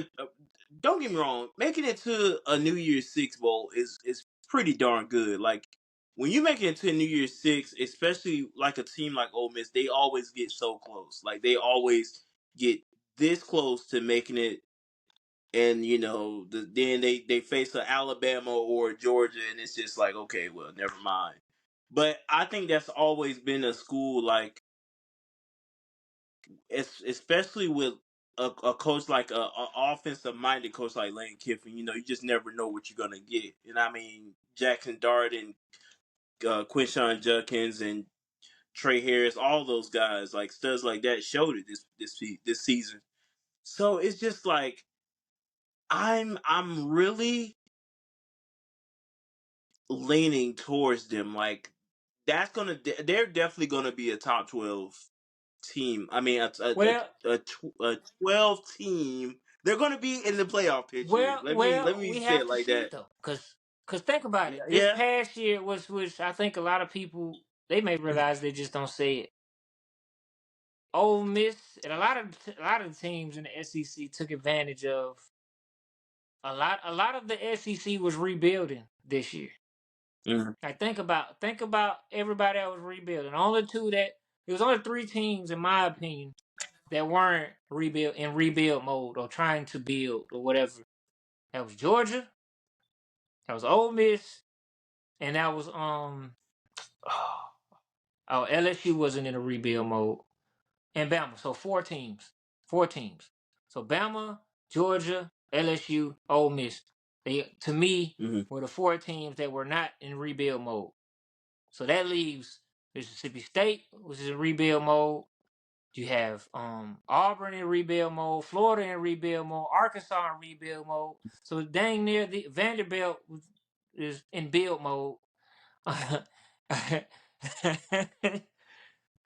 don't get me wrong, making it to a New Year's Six bowl is pretty darn good. Like when you make it to a New Year's Six, especially like a team like Ole Miss, they always get so close. Like they always get this close to making it. And then they face an Alabama or Georgia, and it's just like, okay, well, never mind. But I think that's always been a school, like especially with a coach like a offensive minded coach like Lane Kiffin. You just never know what you're gonna get. And I mean, Jackson Dart and Quinshawn Judkins and Trey Harris, all those guys, like studs like that, showed it this season. So it's just like I'm really leaning towards them. Like they're definitely gonna be a top 12 team. I mean, Well, a 12 team. They're gonna be in the playoff picture. Let me we say have it to like see that. though, cause think about it. This Yeah. past year was, which I think a lot of people they may realize they just don't say it. Ole Miss and a lot of the teams in the SEC took advantage of a lot of the SEC was rebuilding this year. Mm-hmm. Like think about everybody that was rebuilding. Only two that There was only three teams in my opinion that weren't rebuild mode or trying to build or whatever. That was Georgia, that was Ole Miss, and that was oh, LSU wasn't in a rebuild mode, and Bama. So four teams, four teams. So Bama, Georgia, LSU, Ole Miss. They, to me, Mm-hmm. were the four teams that were not in rebuild mode. So that leaves Mississippi State, which is in rebuild mode. You have Auburn in rebuild mode, Florida in rebuild mode, Arkansas in rebuild mode. So dang near the Vanderbilt is in build mode.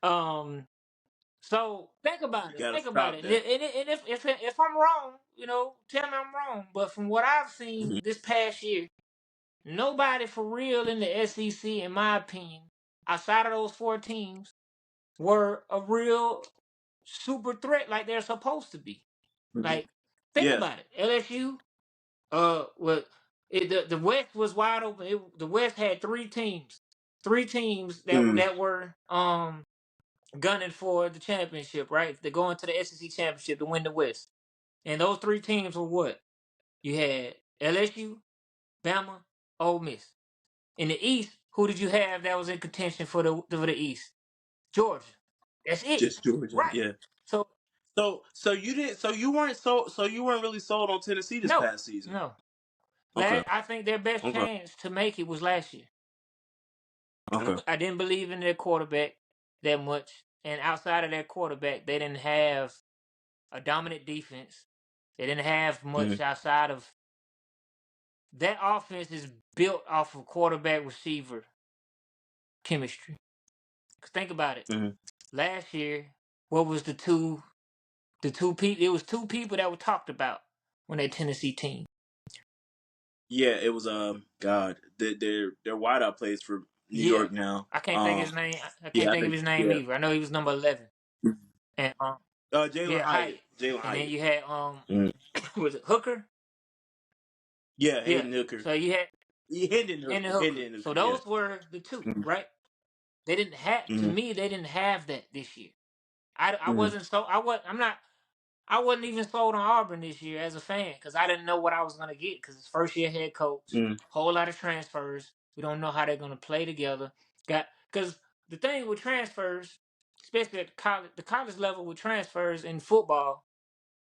um. So think about You it. gotta Think about stop it. And that. if I'm wrong, tell me I'm wrong. But from what I've seen Mm-hmm. this past year, nobody for real in the SEC, in my opinion, outside of those four teams, were a real super threat like they're supposed to be. Mm-hmm. Like, think Yeah. about it. LSU, the West was wide open. The West had three teams Mm-hmm. that were gunning for the championship, right? They're going to the SEC championship to win the West. And those three teams were what? You had LSU, Bama, Ole Miss. In the East, who did you have that was in contention for the East? Georgia. That's it. Just Georgia. Right. Yeah. So So you didn't. So you weren't really sold on Tennessee this no, past season. no. Okay. I think their best Okay. chance to make it was last year. Okay. I didn't believe in their quarterback that much. And outside of their quarterback, they didn't have a dominant defense. They didn't have Mm-hmm. much outside of that. Offense is built off of quarterback receiver chemistry. 'Cause think about it. Mm-hmm. Last year, what was the two people? It was two people that were talked about on that Tennessee team. Yeah, it was God. Their wideout plays for New Yeah, York now. I can't think of his name. I can't Yeah, I think of think his name yeah. either. I know he was number 11. And Jalen yeah, Hyatt. Hyatt. Jalen And then Hyatt. you had Mm. was it Hooker? Yeah, Yeah. Hayden Hooker. So you had Hendon and the Hooker. Hooker. Hendon So Hooker. Yeah. those were the two, Mm-hmm. right? They didn't have to Mm-hmm. me. They didn't have that this year. I Mm-hmm. wasn't so I was I'm not I wasn't even sold on Auburn this year as a fan because I didn't know what I was gonna get because it's first year head coach, Mm-hmm. whole lot of transfers. We don't know how they're gonna play together. Got because the thing with transfers, especially at the college level with transfers in football,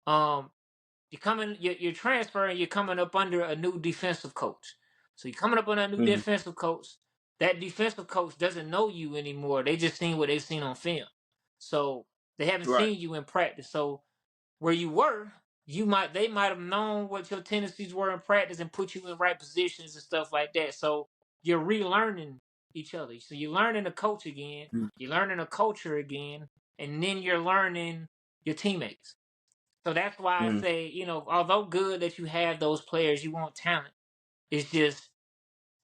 um, you're transferring, you're coming up under a new defensive coach. So you're coming up under a new Mm-hmm. defensive coach. That defensive coach doesn't know you anymore. They just seen what they've seen on film. So they haven't Right. seen you in practice. So where you were, they might have known what your tendencies were in practice and put you in right positions and stuff like that. So you're relearning each other. So you're learning a coach again, Mm-hmm. you're learning a culture again, and then you're learning your teammates. So that's why I Mm-hmm. say, although good that you have those players, you want talent. It's just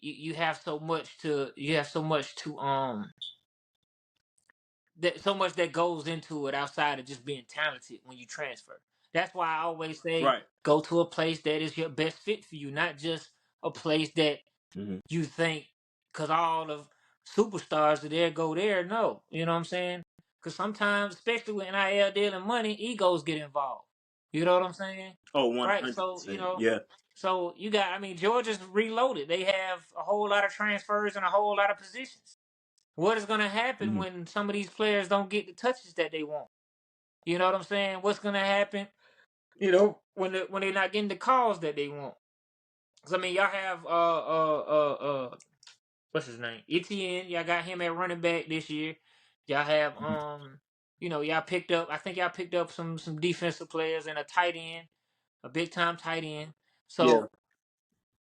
you have so much to that so much that goes into it outside of just being talented when you transfer. That's why I always say Right. go to a place that is your best fit for you, not just a place that Mm-hmm. you think because all of superstars are there, go there. No, you know what I'm saying? Because sometimes, especially with NIL deal and money, egos get involved. You know what I'm saying? Oh, Right. So 100%. Yeah. so you got. I mean, Georgia's reloaded. They have a whole lot of transfers and a whole lot of positions. What is going to happen Mm-hmm. when some of these players don't get the touches that they want? You know what I'm saying? What's going to happen? When they're not getting the calls that they want. 'Cause I mean, y'all have what's his name? Etienne. Y'all got him at running back this year. Y'all have y'all picked up. I think y'all picked up some defensive players and a tight end, a big time tight end. Yeah. So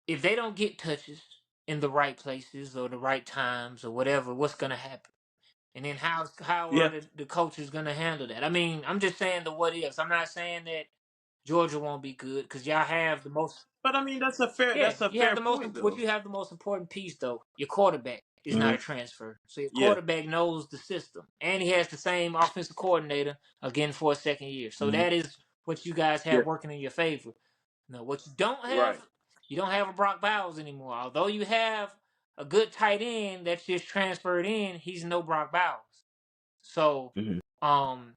if they don't get touches in the right places or the right times or whatever, what's gonna happen? And then how are Yeah. the coaches gonna handle that? I mean, I'm just saying the what ifs. I'm not saying that Georgia won't be good because y'all have the most. But I mean, that's a fair. Yeah, That's a you have fair the most. point, What though. you have the most important piece though. Your quarterback is not Mm-hmm. a transfer, so your Yeah. quarterback knows the system, and he has the same offensive coordinator again for a second year. So Mm-hmm. that is what you guys Yeah. have working in your favor. Now, what Right. you don't have a Brock Bowers anymore. Although you have a good tight end that's just transferred in, he's no Brock Bowers. So, Mm-hmm. um,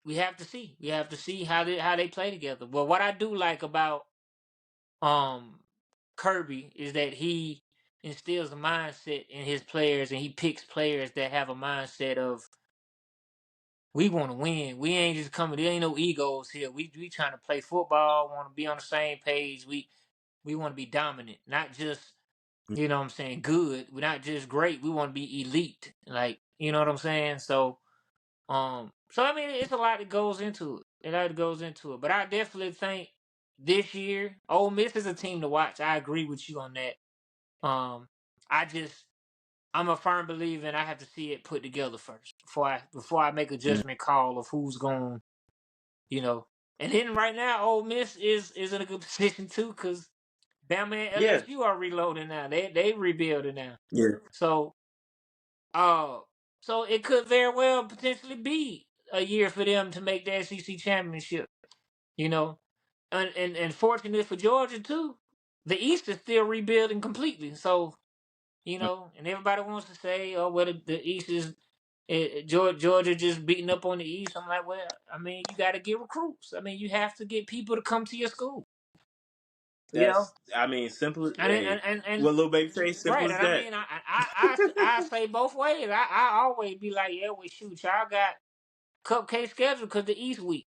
we have to see. We have to see how they play together. But what I do like about um Kirby is that he instills a mindset in his players and he picks players that have a mindset of we want to win. We ain't just coming. There ain't no egos here. We trying to play football. Want to be on the same page. We want to be dominant, not just you know what I'm saying good. We're not just great. We want to be elite. Like you know what I'm saying. So I mean, it's a lot that goes into it. A lot that goes into it. But I definitely think this year, Ole Miss is a team to watch. I agree with you on that. Um, I just I'm a firm believer, and I have to see it put together first before I make a Mm-hmm. judgment call of who's going. You know, and then right now, Ole Miss is in a good position too, because Bama and Yeah. LSU are reloading now. They rebuilding now. Yeah. So uh, so it could very well potentially be a year for them to make the SEC championship. You know, and fortunate for Georgia too, the East is still rebuilding completely. So and everybody wants to say, oh, well, the East is Georgia just beating up on the East. I'm like, well, I mean, you got to get recruits. I mean, you have to get people to come to your school. You know, I mean, simple. and Hey, and what little baby say? Simple right, as and I that. mean, I say both ways. I always be like, yeah, well, shoot, y'all got cupcake schedule because the East week,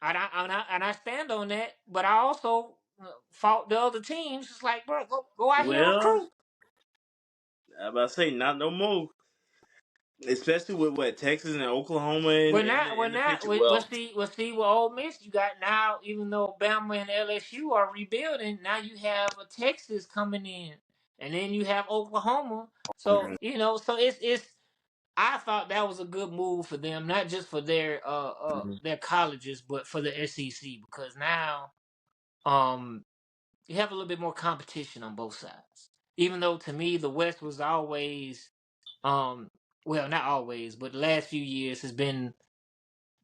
and I stand on that. But I also fault the other teams. It's like, bro, go out here and Well, recruit. I about to say not no more. Especially with what Texas and Oklahoma Well, in the picture. Well, see with Ole Miss, you got now. Even though Bama and LSU are rebuilding, now you have a Texas coming in, and then you have Oklahoma. So mhm, so it's. I thought that was a good move for them, not just for mhm, their colleges, but for the SEC because now, um, you have a little bit more competition on both sides. Even though to me the West was always, well, not always, but the last few years has been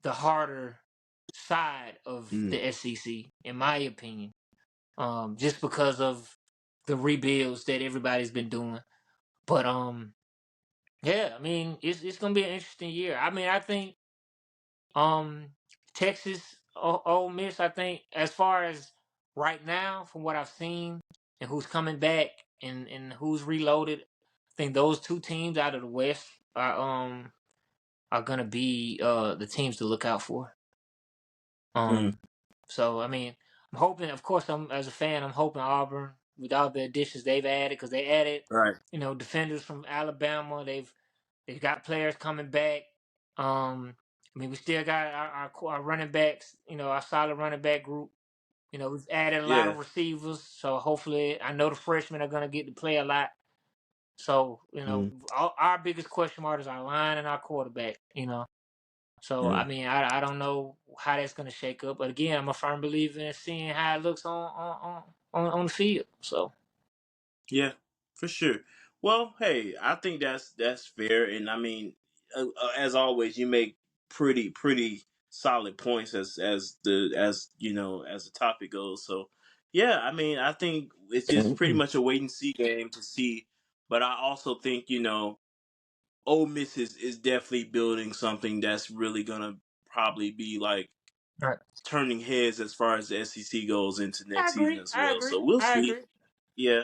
the harder side of the SEC, in my opinion. Just because of the rebuilds that everybody's been doing. But yeah, I mean, it's gonna be an interesting year. I mean, I think Texas, Ole Miss, I think as far as right now, from what I've seen and who's coming back and who's reloaded, I think those two teams out of the West are gonna be the teams to look out for. So I mean, I'm hoping, of course, I'm as a fan, I'm hoping Auburn with all the additions they've added, because they added, Right. defenders from Alabama. They've got players coming back. I mean, we still got our running backs, our solid running back group. We've added a lot Yeah. of receivers, so hopefully, I know the freshmen are gonna get to play a lot. So our biggest question mark is our line and our quarterback. So I mean, I don't know how that's gonna shake up, but again, I'm a firm believer in seeing how it looks on the field. So Yeah, for sure. Well, hey, I think that's fair, and I mean, as always, you make pretty solid points as the topic goes. So, yeah, I mean, I think it's just pretty much a wait and see game to see. But I also think Ole Miss is definitely building something that's really gonna probably be like right. turning heads as far as the SEC goes into I next season agree. as I well. agree. So we'll I see. agree. Yeah.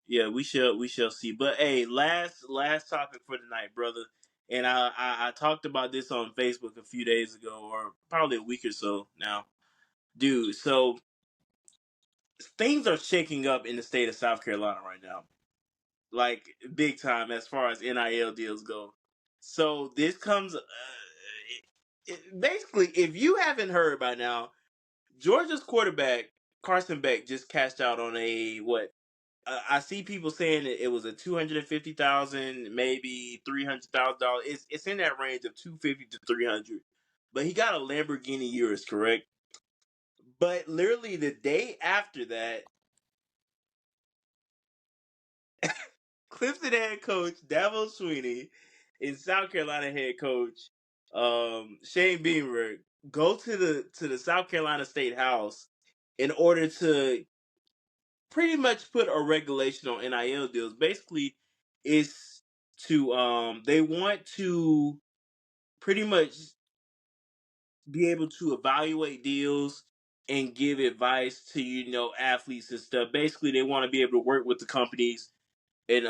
Yeah, we shall see. But hey, last topic for tonight, brother. And I talked about this on Facebook a few days ago, or probably a week or so now, dude. So things are shaking up in the state of South Carolina right now, like big time as far as NIL deals go. So this comes, basically, if you haven't heard by now, Georgia's quarterback Carson Beck just cashed out on a what I see people saying that it was a $250,000, maybe $300,000. It's in that range of 250 to 300. But he got a Lamborghini Urus, correct? But literally the day after that, Clemson head coach Dabo Sweeney and South Carolina head coach Shane Beamer go to the South Carolina State House in order to pretty much put a regulation on NIL deals. Basically, it's to they want to pretty much be able to evaluate deals and give advice to athletes and stuff. Basically, they want to be able to work with the companies and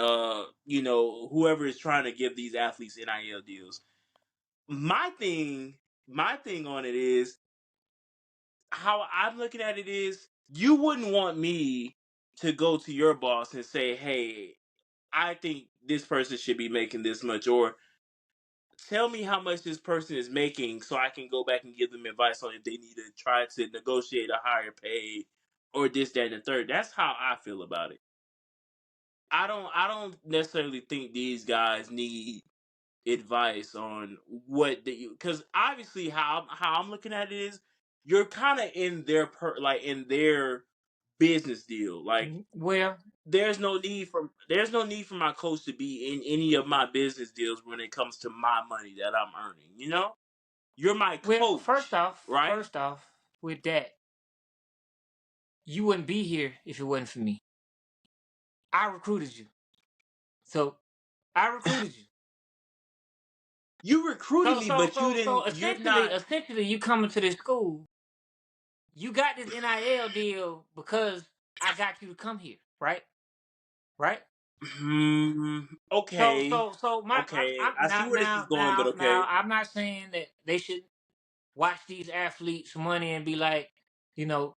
whoever is trying to give these athletes NIL deals. My thing on it is how I'm looking at it is you wouldn't want me to go to your boss and say, "Hey, I think this person should be making this much," or tell me how much this person is making so I can go back and give them advice on if they need to try to negotiate a higher pay or this, that, and the third. That's how I feel about it. I don't necessarily think these guys need advice on what because obviously how I'm looking at it is you're kind of in their in their business deal. Like Well, there's no need for my coach to be in any of my business deals when it comes to my money that I'm earning. You're my first coach, off, right? first off, with that, you wouldn't be here if it wasn't for me. I recruited you. So I recruited you. You recruited So me, so but you so so didn't. You're not. essentially you coming to this school, you got this NIL deal because I got you to come here, right? Right? So Okay, so so my okay. I'm I see now where this is now going, but now now okay. I'm not saying that they should watch these athletes money and be like, you know,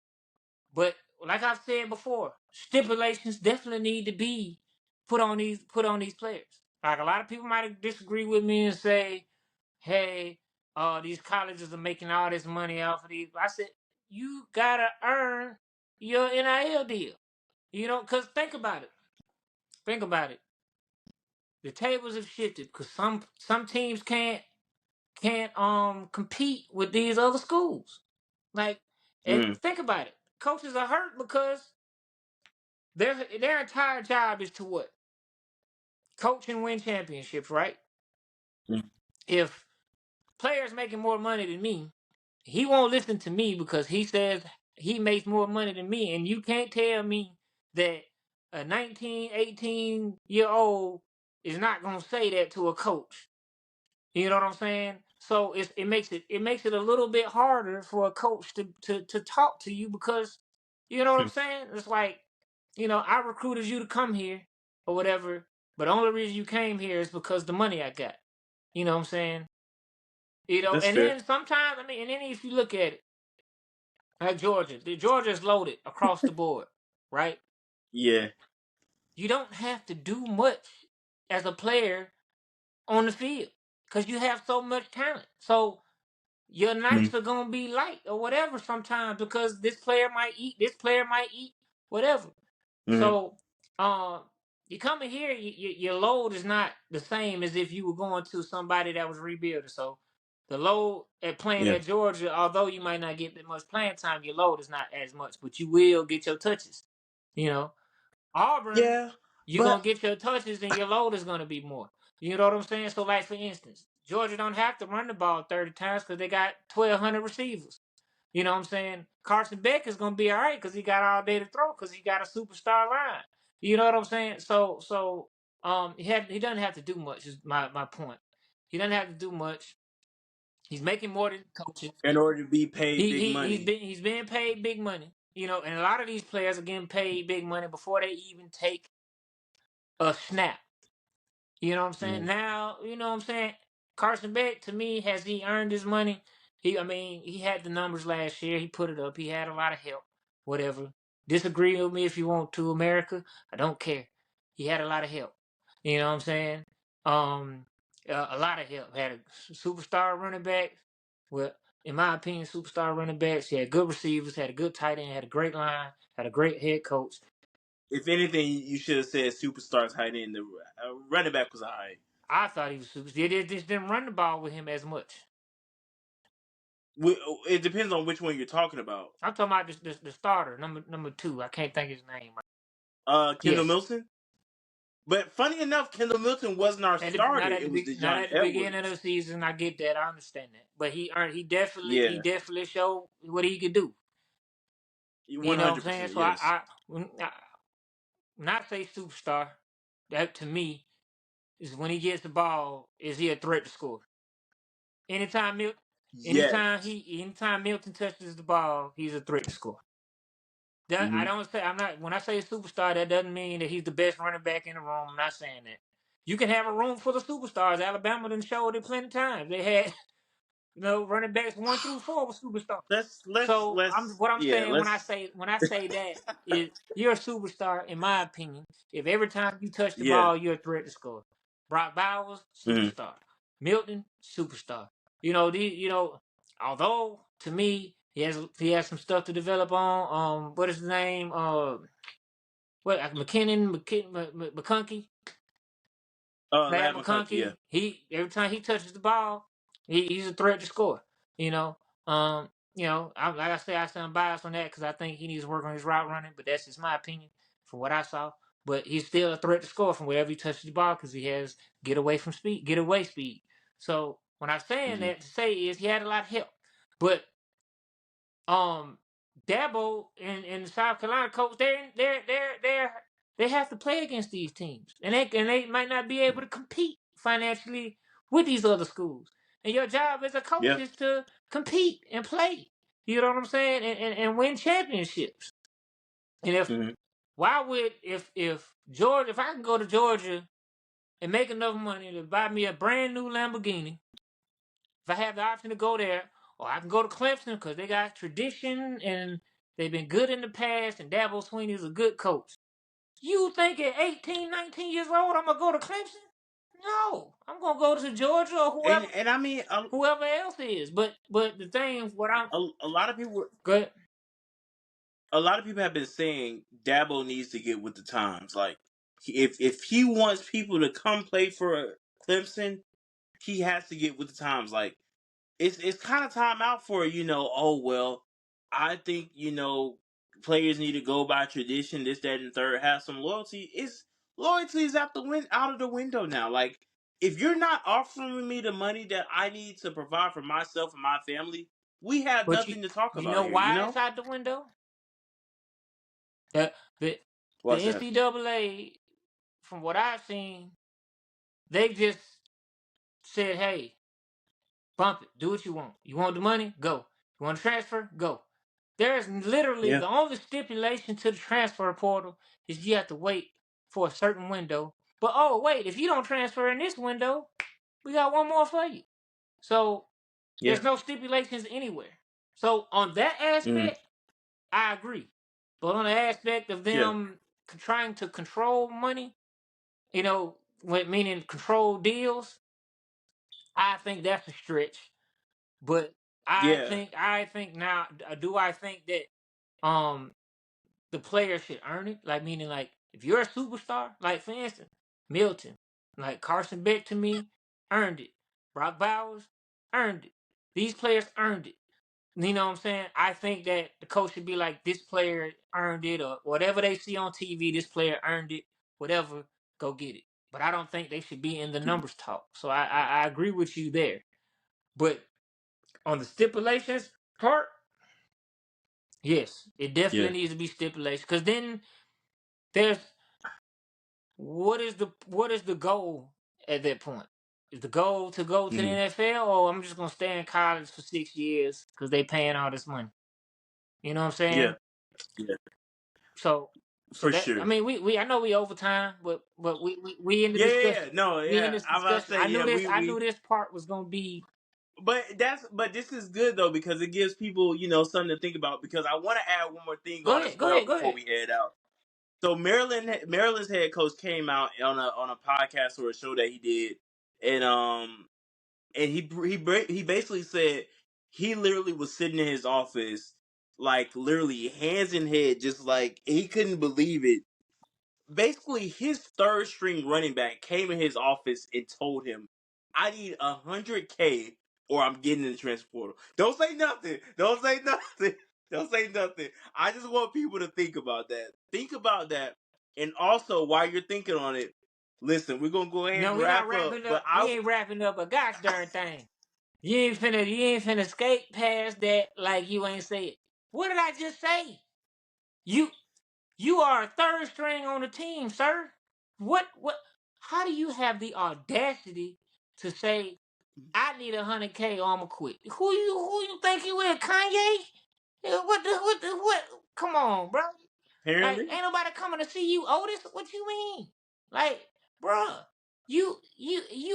but like I've said before, stipulations definitely need to be put on these players. Like a lot of people might disagree with me and say, "Hey, these colleges are making all this money off of these." I said, "You gotta earn your NIL deal." Because think about it. Think about it. The tables have shifted because some teams can't compete with these other schools. Like, and Mm, think about it. Coaches are hurt because Their entire job is to what? Coach and win championships, right? Mm-hmm. If players making more money than me, he won't listen to me because he says he makes more money than me, and you can't tell me that a 19, 18-year-old is not gonna say that to a coach. You know what I'm saying? So it makes it a little bit harder for a coach to talk to you because you know what I'm saying? It's like, I recruited you to come here or whatever, but the only reason you came here is because the money I got. You know what I'm saying? That's And fair. then sometimes, and then if you look at it, like Georgia's loaded across the board, right? Yeah. You don't have to do much as a player on the field because you have so much talent. So your nights are gonna be light or whatever sometimes because this player might eat, whatever. Mm-hmm. So, you come in here, your load is not the same as if you were going to somebody that was rebuilding. So, the load at playing Yeah. at Georgia, although you might not get that much playing time, your load is not as much, but you will get your touches. You know, Auburn, Yeah, you're but gonna get your touches and your load is gonna be more. You know what I'm saying? So, like for instance, Georgia don't have to run the ball 30 times because they got 1,200 receivers. You know what I'm saying? Carson Beck is gonna be all right because he got all day to throw because he got a superstar line. You know what I'm saying? He doesn't have to do much. Is my point. He doesn't have to do much. He's making more than coaches. in order to be paid big He's money. being paid big money. And a lot of these players are getting paid big money before they even take a snap. You know what I'm saying? Mm-hmm. Now, you know what I'm saying? Carson Beck, to me, has he earned his money? He had the numbers last year. He put it up. He had a lot of help. Whatever. Disagree with me if you want to, America. I don't care. He had a lot of help. You know what I'm saying? Um, a lot of help. Had a superstar running back. Well, in my opinion, superstar running backs. He had good receivers. Had a good tight end. Had a great line. Had a great head coach. If anything, you should have said superstars high end. The running back was high. I thought he was super. They just didn't run the ball with him as much. It depends on which one you're talking about. I'm talking about the starter, number 2. I can't think his name. Kendall Yes. Milton. But funny enough, Kendall Milton wasn't our starter. It was Not Dejon at the beginning of the Edwards. season. I get that. I understand that. But he Yeah, definitely showed what he could do. You know what I'm saying? 100%. So Yes. when I say superstar, that to me is when he gets the ball, is he a threat to score? Anytime Milton, Yes. anytime Milton touches the ball, he's a threat to score. I Mm-hmm. don't say I'm not when I say superstar, that doesn't mean that he's the best running back in the room. I'm not saying that. You can have a room full of superstars. Alabama done showed it plenty of times. They had running backs 1 through 4 were superstars. So what I'm saying when Let's when I say that is you're a superstar in my opinion. If every time you touch the yeah. ball you're a threat to score. Brock Bowers, Mm-hmm. superstar. Milton, superstar. Although to me he has some stuff to develop on. What is his name? McConkey. Brad Lad McConkey. Yeah. McConkey, he every time he touches the ball, he's a threat to score. You know, like I said, I'm biased on that because I think he needs to work on his route running, but that's just my opinion from what I saw. But he's still a threat to score from wherever he touches the ball because he has getaway speed. So when I'm saying Mm-hmm. that to say is he had a lot of help, but um Dabo and the South Carolina coach, they have to play against these teams, and they might not be able to compete financially with these other schools. And your job as a coach Yeah. is to compete and play. You know what I'm saying? And win championships. And Mm-hmm. if Georgia, if I can go to Georgia and make enough money to buy me a brand new Lamborghini, if I have the option to go there, or I can go to Clemson because they got tradition and they've been good in the past, and Dabo Swinney is a good coach. You think at 18, 19 years old I'm gonna go to Clemson? No, I'm gonna go to Georgia or And I mean, whoever else is. But the thing is, what I'm a lot of people. good. A lot of people have been saying Dabo needs to get with the times. Like, if he wants people to come play for Clemson, he has to get with the times. Like, it's kind of time out for Oh well, I think players need to go by tradition, this, that, and the third, have some loyalty. Loyalty is out of the window now. Like, if you're not offering me the money that I need to provide for myself and my family, we have But nothing to talk you about know here, you why know? it's out the window? The the the What's that? NCAA, from what I've seen, they just said, "Hey, bump it. Do what you want. You want the money? Go. You want to transfer? Go." There's literally Yeah. the only stipulation to the transfer portal is you have to wait for a certain window. But oh wait, if you don't transfer in this window, we got one more for you. So Yeah. there's no stipulations anywhere. So on that Mm. aspect, I agree. But on the aspect of Yeah. them trying to control money, meaning control deals, I think that's a stretch. But Yeah. I think now, do I think that um the player should earn it? Like, meaning, like, if you're a superstar, like, for instance, Milton, like Carson Beck, to me, earned it. Brock Bowers earned it. These players earned it. You know what I'm saying? I think that the coach should be like, this player earned it, or whatever they see on TV, this player earned it, whatever, go get it. But I don't think they should be in the numbers talk. So I agree with you there. But on the stipulations part, yes, it Yeah. definitely needs to be stipulations. Because then there's, what is the goal at that point? Is the goal to go to the Mm. NFL, or I'm just gonna stay in college for 6 years because they paying all this money? You know what I'm Yeah. saying? Yeah. So For that, I sure. mean, we I know we overtime, but we in the Yeah, yeah, yeah. discussion. No, We in yeah. this I'm about to discussion. say, yeah, I we knew this part was gonna be. but this is good though, because it gives people, something to think about, because I want to add one more thing Go on ahead, as go well ahead, go before ahead. we head out. So Maryland's head coach came out on a podcast or a show that he did, and he basically said he literally was sitting in his office, like literally hands in head, just like he couldn't believe it. Basically, his third string running back came in his office and told him, "I need 100K or I'm getting in the transfer portal." Don't say nothing. Don't say nothing. Don't say nothing. I just want people to think about that. Think about that, and also while you're thinking on it, listen. We're gonna go ahead No, and we not wrap up, wrapping but up. We ain't wrapping up a gosh darn thing. You ain't finna skate past that like you ain't said. What did I just say? You you are a third string on the team, sir. What? How do you have the audacity to say, I need 100K or I'ma quit? Who you think you is, Kanye? What? Come on, bro. Like, apparently, ain't nobody coming to see you, Otis. What you mean? Like, bruh, you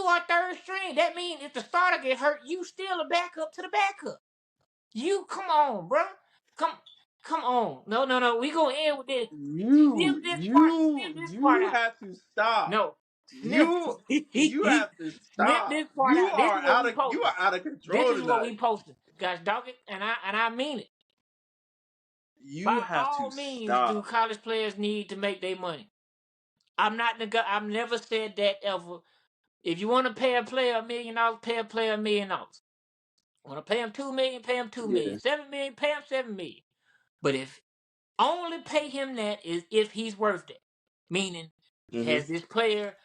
are third string. That means if the starter get hurt, you still a backup to the backup. You come on, bro. Come come on. No. We gonna end with this. you Snip you this part you out. have to stop. No. Snip You have to snip stop. this part out. This is what we You posted. are out of This control is what we tonight. posted. Guys, dog it, and I mean it. You By have to all means, do stop. college players need to make their money? I've never said that ever. If you want to pay a player $1 million, pay a player $1 million. Want to pay him 2 million, pay him 2 million. Yeah. 7 million, pay him 7 million. But if only pay him that is if he's worth it. Meaning, Mm-hmm. has this player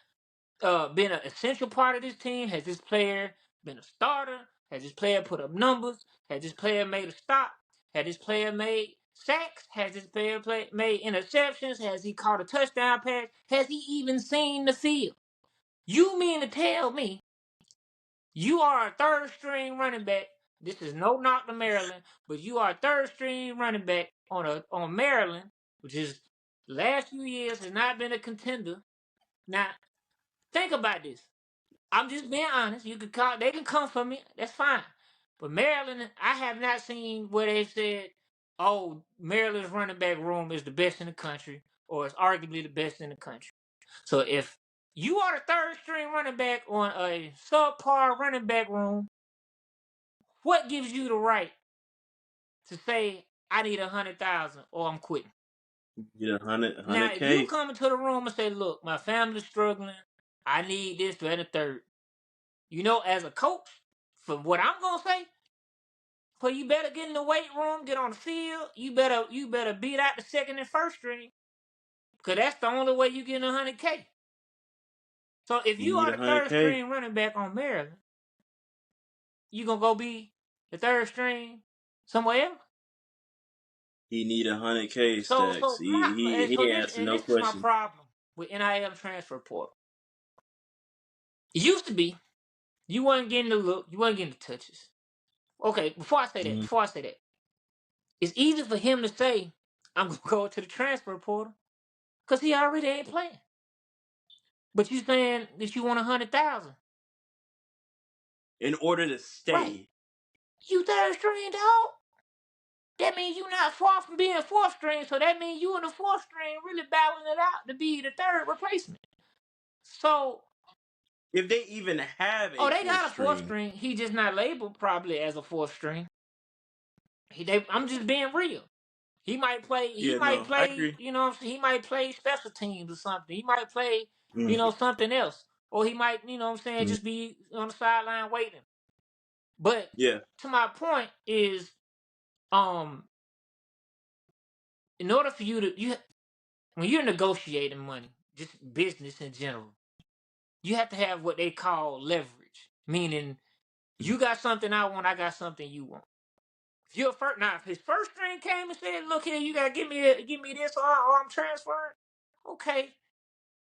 been an essential part of this team? Has this player been a starter? Has this player put up numbers? Has this player made a stop? Has this player made sacks? Has this player made interceptions? Has he caught a touchdown pass? Has he even seen the field? You mean to tell me you are a third string running back? This is no knock to Maryland, but you are a third string running back on Maryland, which is the last few years has not been a contender. Now, think about this. I'm just being honest. They can come for me. That's fine. But Maryland, I have not seen where they said, "Oh, Maryland's running back room is the best in the country, or it's arguably the best in the country." So if you are the third string running back on a subpar running back room, what gives you the right to say, "I need 100,000 or I'm quitting"? Get a Now, hundred if you K. come into the room and say, "Look, my family's struggling. I need this, that, and the third," as a coach, from what I'm gonna say, But you better get in the weight room, get on the field. You better beat out the second and first string, cause that's the only way you get 100K. So if You you need are the third 100K. string running back on Maryland, you gonna go be the third string somewhere else. He need 100K, So Stackz. so my He so ain't this asking and no this is my question. problem with NIL transfer portal. It used to be you wasn't getting the look, you wasn't getting the touches. Okay, before I say that, it's easy for him to say, I'm gonna go to the transfer portal, cause he already ain't playing. But you saying that you want 100,000. In order to Right. stay. You third string, dog. That means you not far from being fourth string, so that means you and the fourth string really battling it out to be the third replacement. So If they even have a they fourth got a fourth string. string. He just not labeled probably as a fourth string. I'm just being real. He might play. He Yeah, might no, I play. agree. You know, he might play special teams or something. He might play. Mm, Something else, or he might. mm, Just be on the sideline waiting. But yeah. to my point is, in order for when you're negotiating money, just business in general, you have to have what they call leverage. Meaning, Mm, you got something I want, I got something you want. If you're if his first string came and said, "Look here, you gotta give me this, or I'm transferring," okay.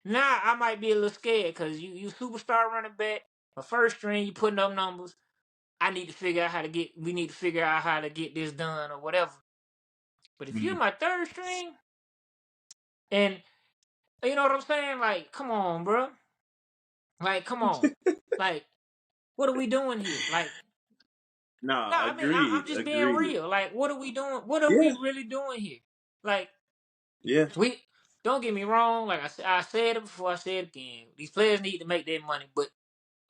Now I might be a little scared because you superstar running back, a first string, you putting up numbers. We need to figure out how to get this done or whatever. But if you're mm. my third string, and you know what I'm saying, like, come on, bro, like, come on, like, what are we doing here? Like, no, Nah, I mean, I'm agreed, just being agreed. real. Like, what are we doing? What are Yeah, we really doing here? Like, yeah. we don't get me wrong. Like I said it before, I said it again. These players need to make their money, but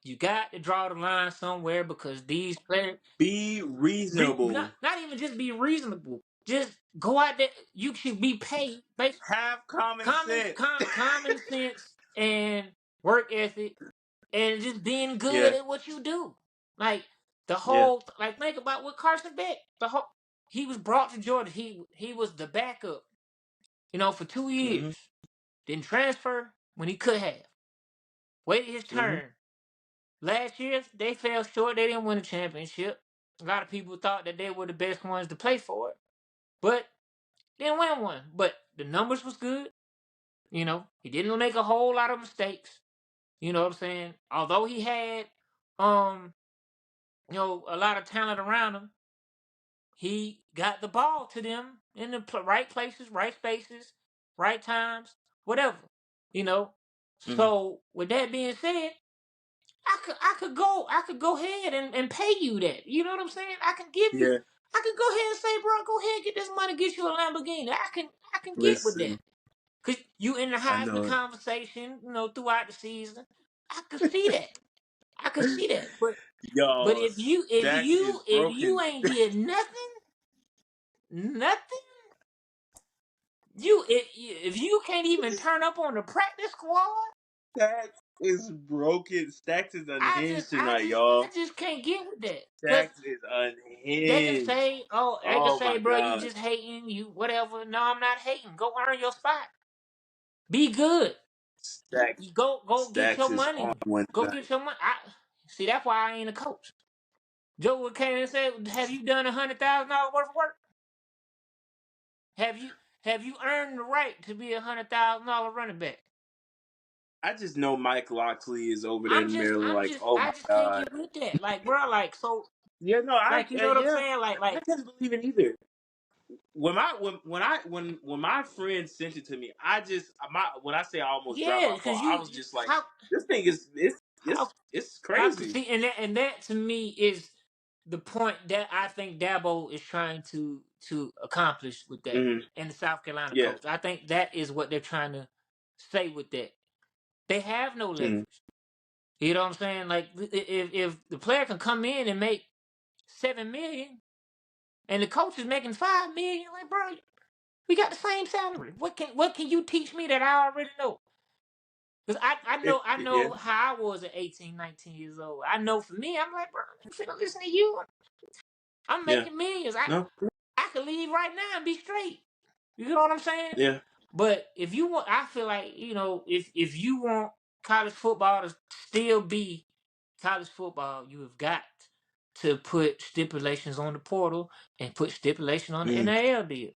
you got to draw the line somewhere because these players Be reasonable. not even just be reasonable. Just go out there. You should be paid based Have common sense. common sense and work ethic and just being good Yeah, at what you do. Like the yeah. whole think about what Carson Beck. He was brought to Georgia. He was the backup, for 2 years. Mm-hmm, Didn't transfer when he could have. Waited his mm-hmm, turn. Last year they fell short. They didn't win a championship. A lot of people thought that they were the best ones to play for it, but didn't win one. But the numbers was good. He didn't make a whole lot of mistakes. You know what I'm saying? Although he had, um, a lot of talent around him, he got the ball to them in the right places, right spaces, right times, whatever. You know. mm-hmm. So with that being said, I could go ahead and pay you that. You know what I'm saying? Yeah. I can go ahead and say, bro, go ahead, get this money, get you a Lamborghini. I can get with that. Listen, Cause you in the I Heisman know it. conversation, throughout the season. I could see that. I could see that. But Yo, Stackz is if broken. you ain't did nothing, if you can't even turn up on the practice squad, Stackz is broken. Stackz is unhinged tonight, I y'all. just can't get with that. Cause Stackz is they can unhinged. say, Oh my bro, you god. just hating, you whatever. No, I'm not hating. Go earn your spot. Be good. Stackz You go get Stackz your is on money. one Go tonight. get your money. See. That's why I ain't a coach. Joe would came and said, "Have you done $100,000 worth of work? Have you earned the right to be $100,000 running back?" I just know Mike Locksley is over there in Maryland. Like, oh my I just can't god. get with that. Like, bro, like, so, Yeah, no, like, you know what I'm yeah, saying? I couldn't believe it either. When my friend sent it to me, when I say I almost dropped Yeah, my phone, because I was just like, how this thing is how it's how could crazy. see and that to me is the point that I think Dabo is trying to accomplish with that, Hmm. and the South Carolina Yeah. coach. I think that is what they're trying to say with that. They have no Hmm. leverage. You know what I'm saying? Like, if the player can come in and make 7 million, and the coach is making 5 million, like, bro, we got the same salary. What can you teach me that I already know? Because I Yeah. know how I was at 18, 19 years old. I know for me, I'm like, bro, I'm finna listen to you. I'm making millions. I could leave right now and be straight. You know what I'm saying? Yeah. But if you want, I feel like, if you want college football to still be college football, you have got to put stipulations on the portal and put stipulation on the NIL deal.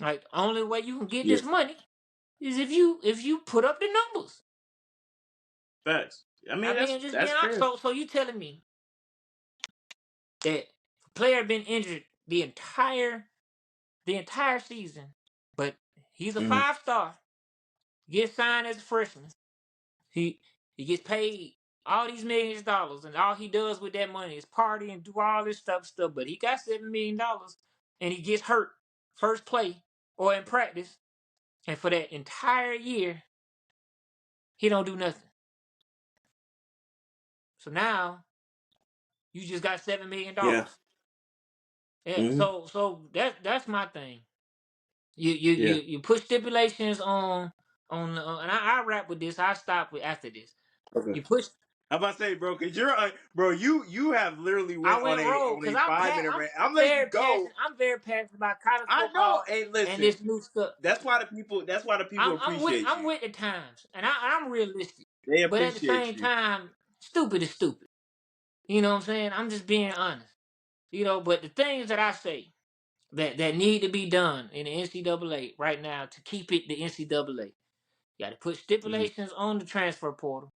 Like, only way you can get this money is if you put up the numbers. Facts. I mean, that's fair. So you telling me that a player been injured the entire season, but he's a 5-star, gets signed as a freshman. He gets paid all these millions of dollars, and all he does with that money is party and do all this stuff. But he got $7 million, and he gets hurt first play or in practice, and for that entire year, he don't do nothing. So now you just got $7 million. Yeah. So that's my thing. You put stipulations on and I wrap with this. I stop with after this. Okay. You push. I'm about to say, bro, because you're, bro, you have literally went on a 5-minute rant. I'm letting you go. I'm very passionate about college football. I know. Hey, listen, and this new stuff. That's why the people appreciate you. I'm with the times, and I'm realistic. They appreciate but at the same time, stupid is stupid. You know what I'm saying? I'm just being honest. But the things that I say that need to be done in the NCAA right now to keep it the NCAA, you got to put stipulations on the transfer portal.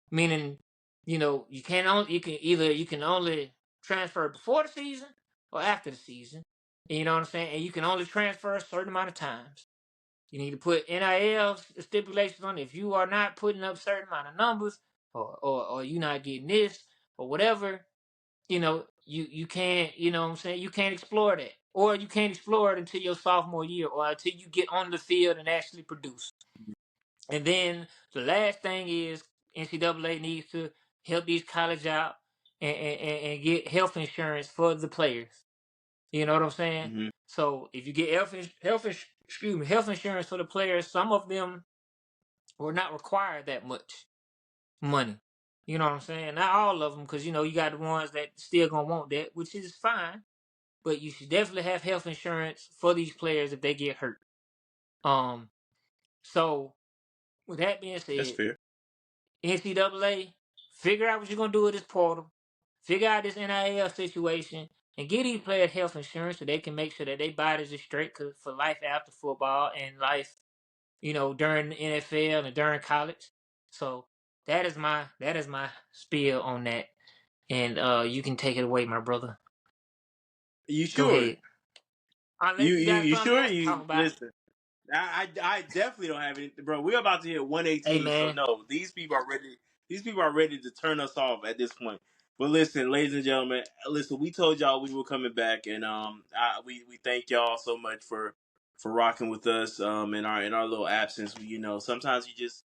Meaning, you can only transfer before the season or after the season. You know what I'm saying? And you can only transfer a certain amount of times. You need to put NIL stipulations on it. If you are not putting up a certain amount of numbers, or you're not getting this or whatever, you can't. You know what I'm saying? You can't explore that, or you can't explore it until your sophomore year, or until you get on the field and actually produce. And then the last thing is NCAA needs to help these colleges out and get health insurance for the players. You know what I'm saying? So if you get health insurance for the players, some of them will not require that much money. You know what I'm saying? Not all of them, because you got the ones that still gonna want that, which is fine. But you should definitely have health insurance for these players if they get hurt. So with that being said, that's fair. NCAA, figure out what you're gonna do with this portal, figure out this NIL situation, and get these players health insurance so they can make sure that their bodies are straight for life after football and life, during the NFL and during college. So that is my spiel on that, and you can take it away, my brother. You sure? Go ahead. Unless you sure? Else to talk about. Listen. I definitely don't have anything, bro. We're about to hit 118, so no, these people are ready. These people are ready to turn us off at this point. But listen, ladies and gentlemen, we told y'all we were coming back, and we thank y'all so much for rocking with us in our little absence. Sometimes you just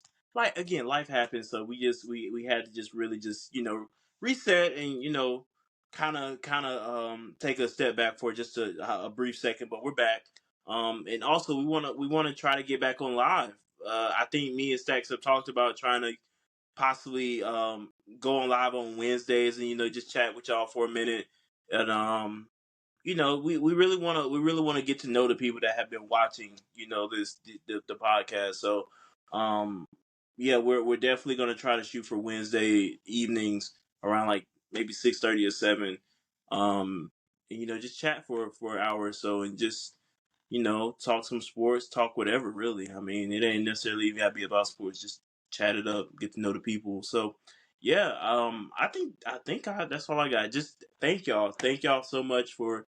again, life happens, so we had to just really just reset and kind of take a step back for just a brief second, but we're back. And also we want to try to get back on live. I think me and Stackz have talked about trying to possibly go on live on Wednesdays and just chat with y'all for a minute. And we really want to get to know the people that have been watching the podcast. So yeah, we're definitely going to try to shoot for Wednesday evenings around maybe 6:30 or 7. And just chat for an hour or so and just talk some sports, talk whatever, really. I mean, it ain't necessarily even gotta be about sports. Just chat it up, get to know the people. So, yeah, I think that's all I got. Just thank y'all so much for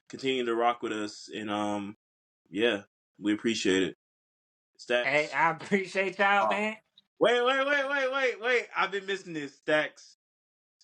continuing to rock with us, and yeah, we appreciate it. Stackz. Hey, I appreciate y'all, man. Wait! I've been missing this. Stackz,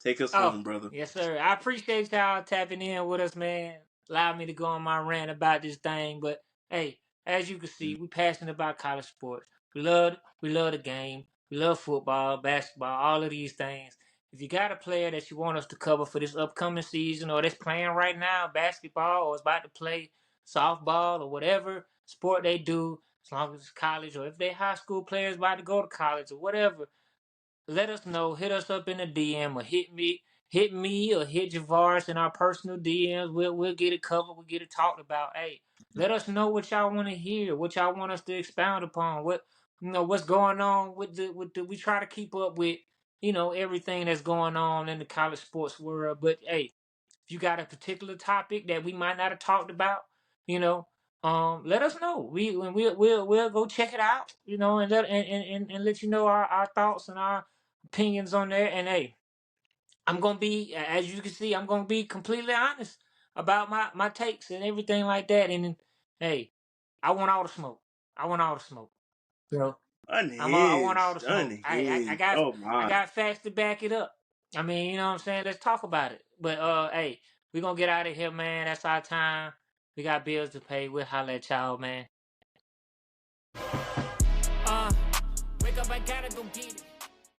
take us home, brother. Yes, sir. I appreciate y'all tapping in with us, man. Allow me to go on my rant about this thing. But hey, as you can see, we passionate about college sports. We love the game. We love football, basketball, all of these things. If you got a player that you want us to cover for this upcoming season, or that's playing right now, basketball, or is about to play softball, or whatever sport they do, as long as it's college, or if they high school players about to go to college, or whatever, let us know. Hit us up in the DM or hit me. hit me or hit Javaris in our personal DMs. We'll get it covered. We'll get it talked about. Hey, let us know what y'all want to hear, what y'all want us to expound upon. What's going on with the. We try to keep up with everything that's going on in the college sports world. But hey, if you got a particular topic that we might not have talked about, let us know. We'll go check it out, and let you know our thoughts and our opinions on there. And hey, I'm gonna be, as you can see, I'm gonna be completely honest about my takes and everything like that. And hey, I want all the smoke. I want all the smoke. So I want all the Unhinged. smoke. Unhinged. Oh I my. got facts to back it up. I mean, you know what I'm saying? Let's talk about it. But hey, we're gonna get out of here, man. That's our time. We got bills to pay. We'll holler at y'all, man. Wake up, I gotta go get it.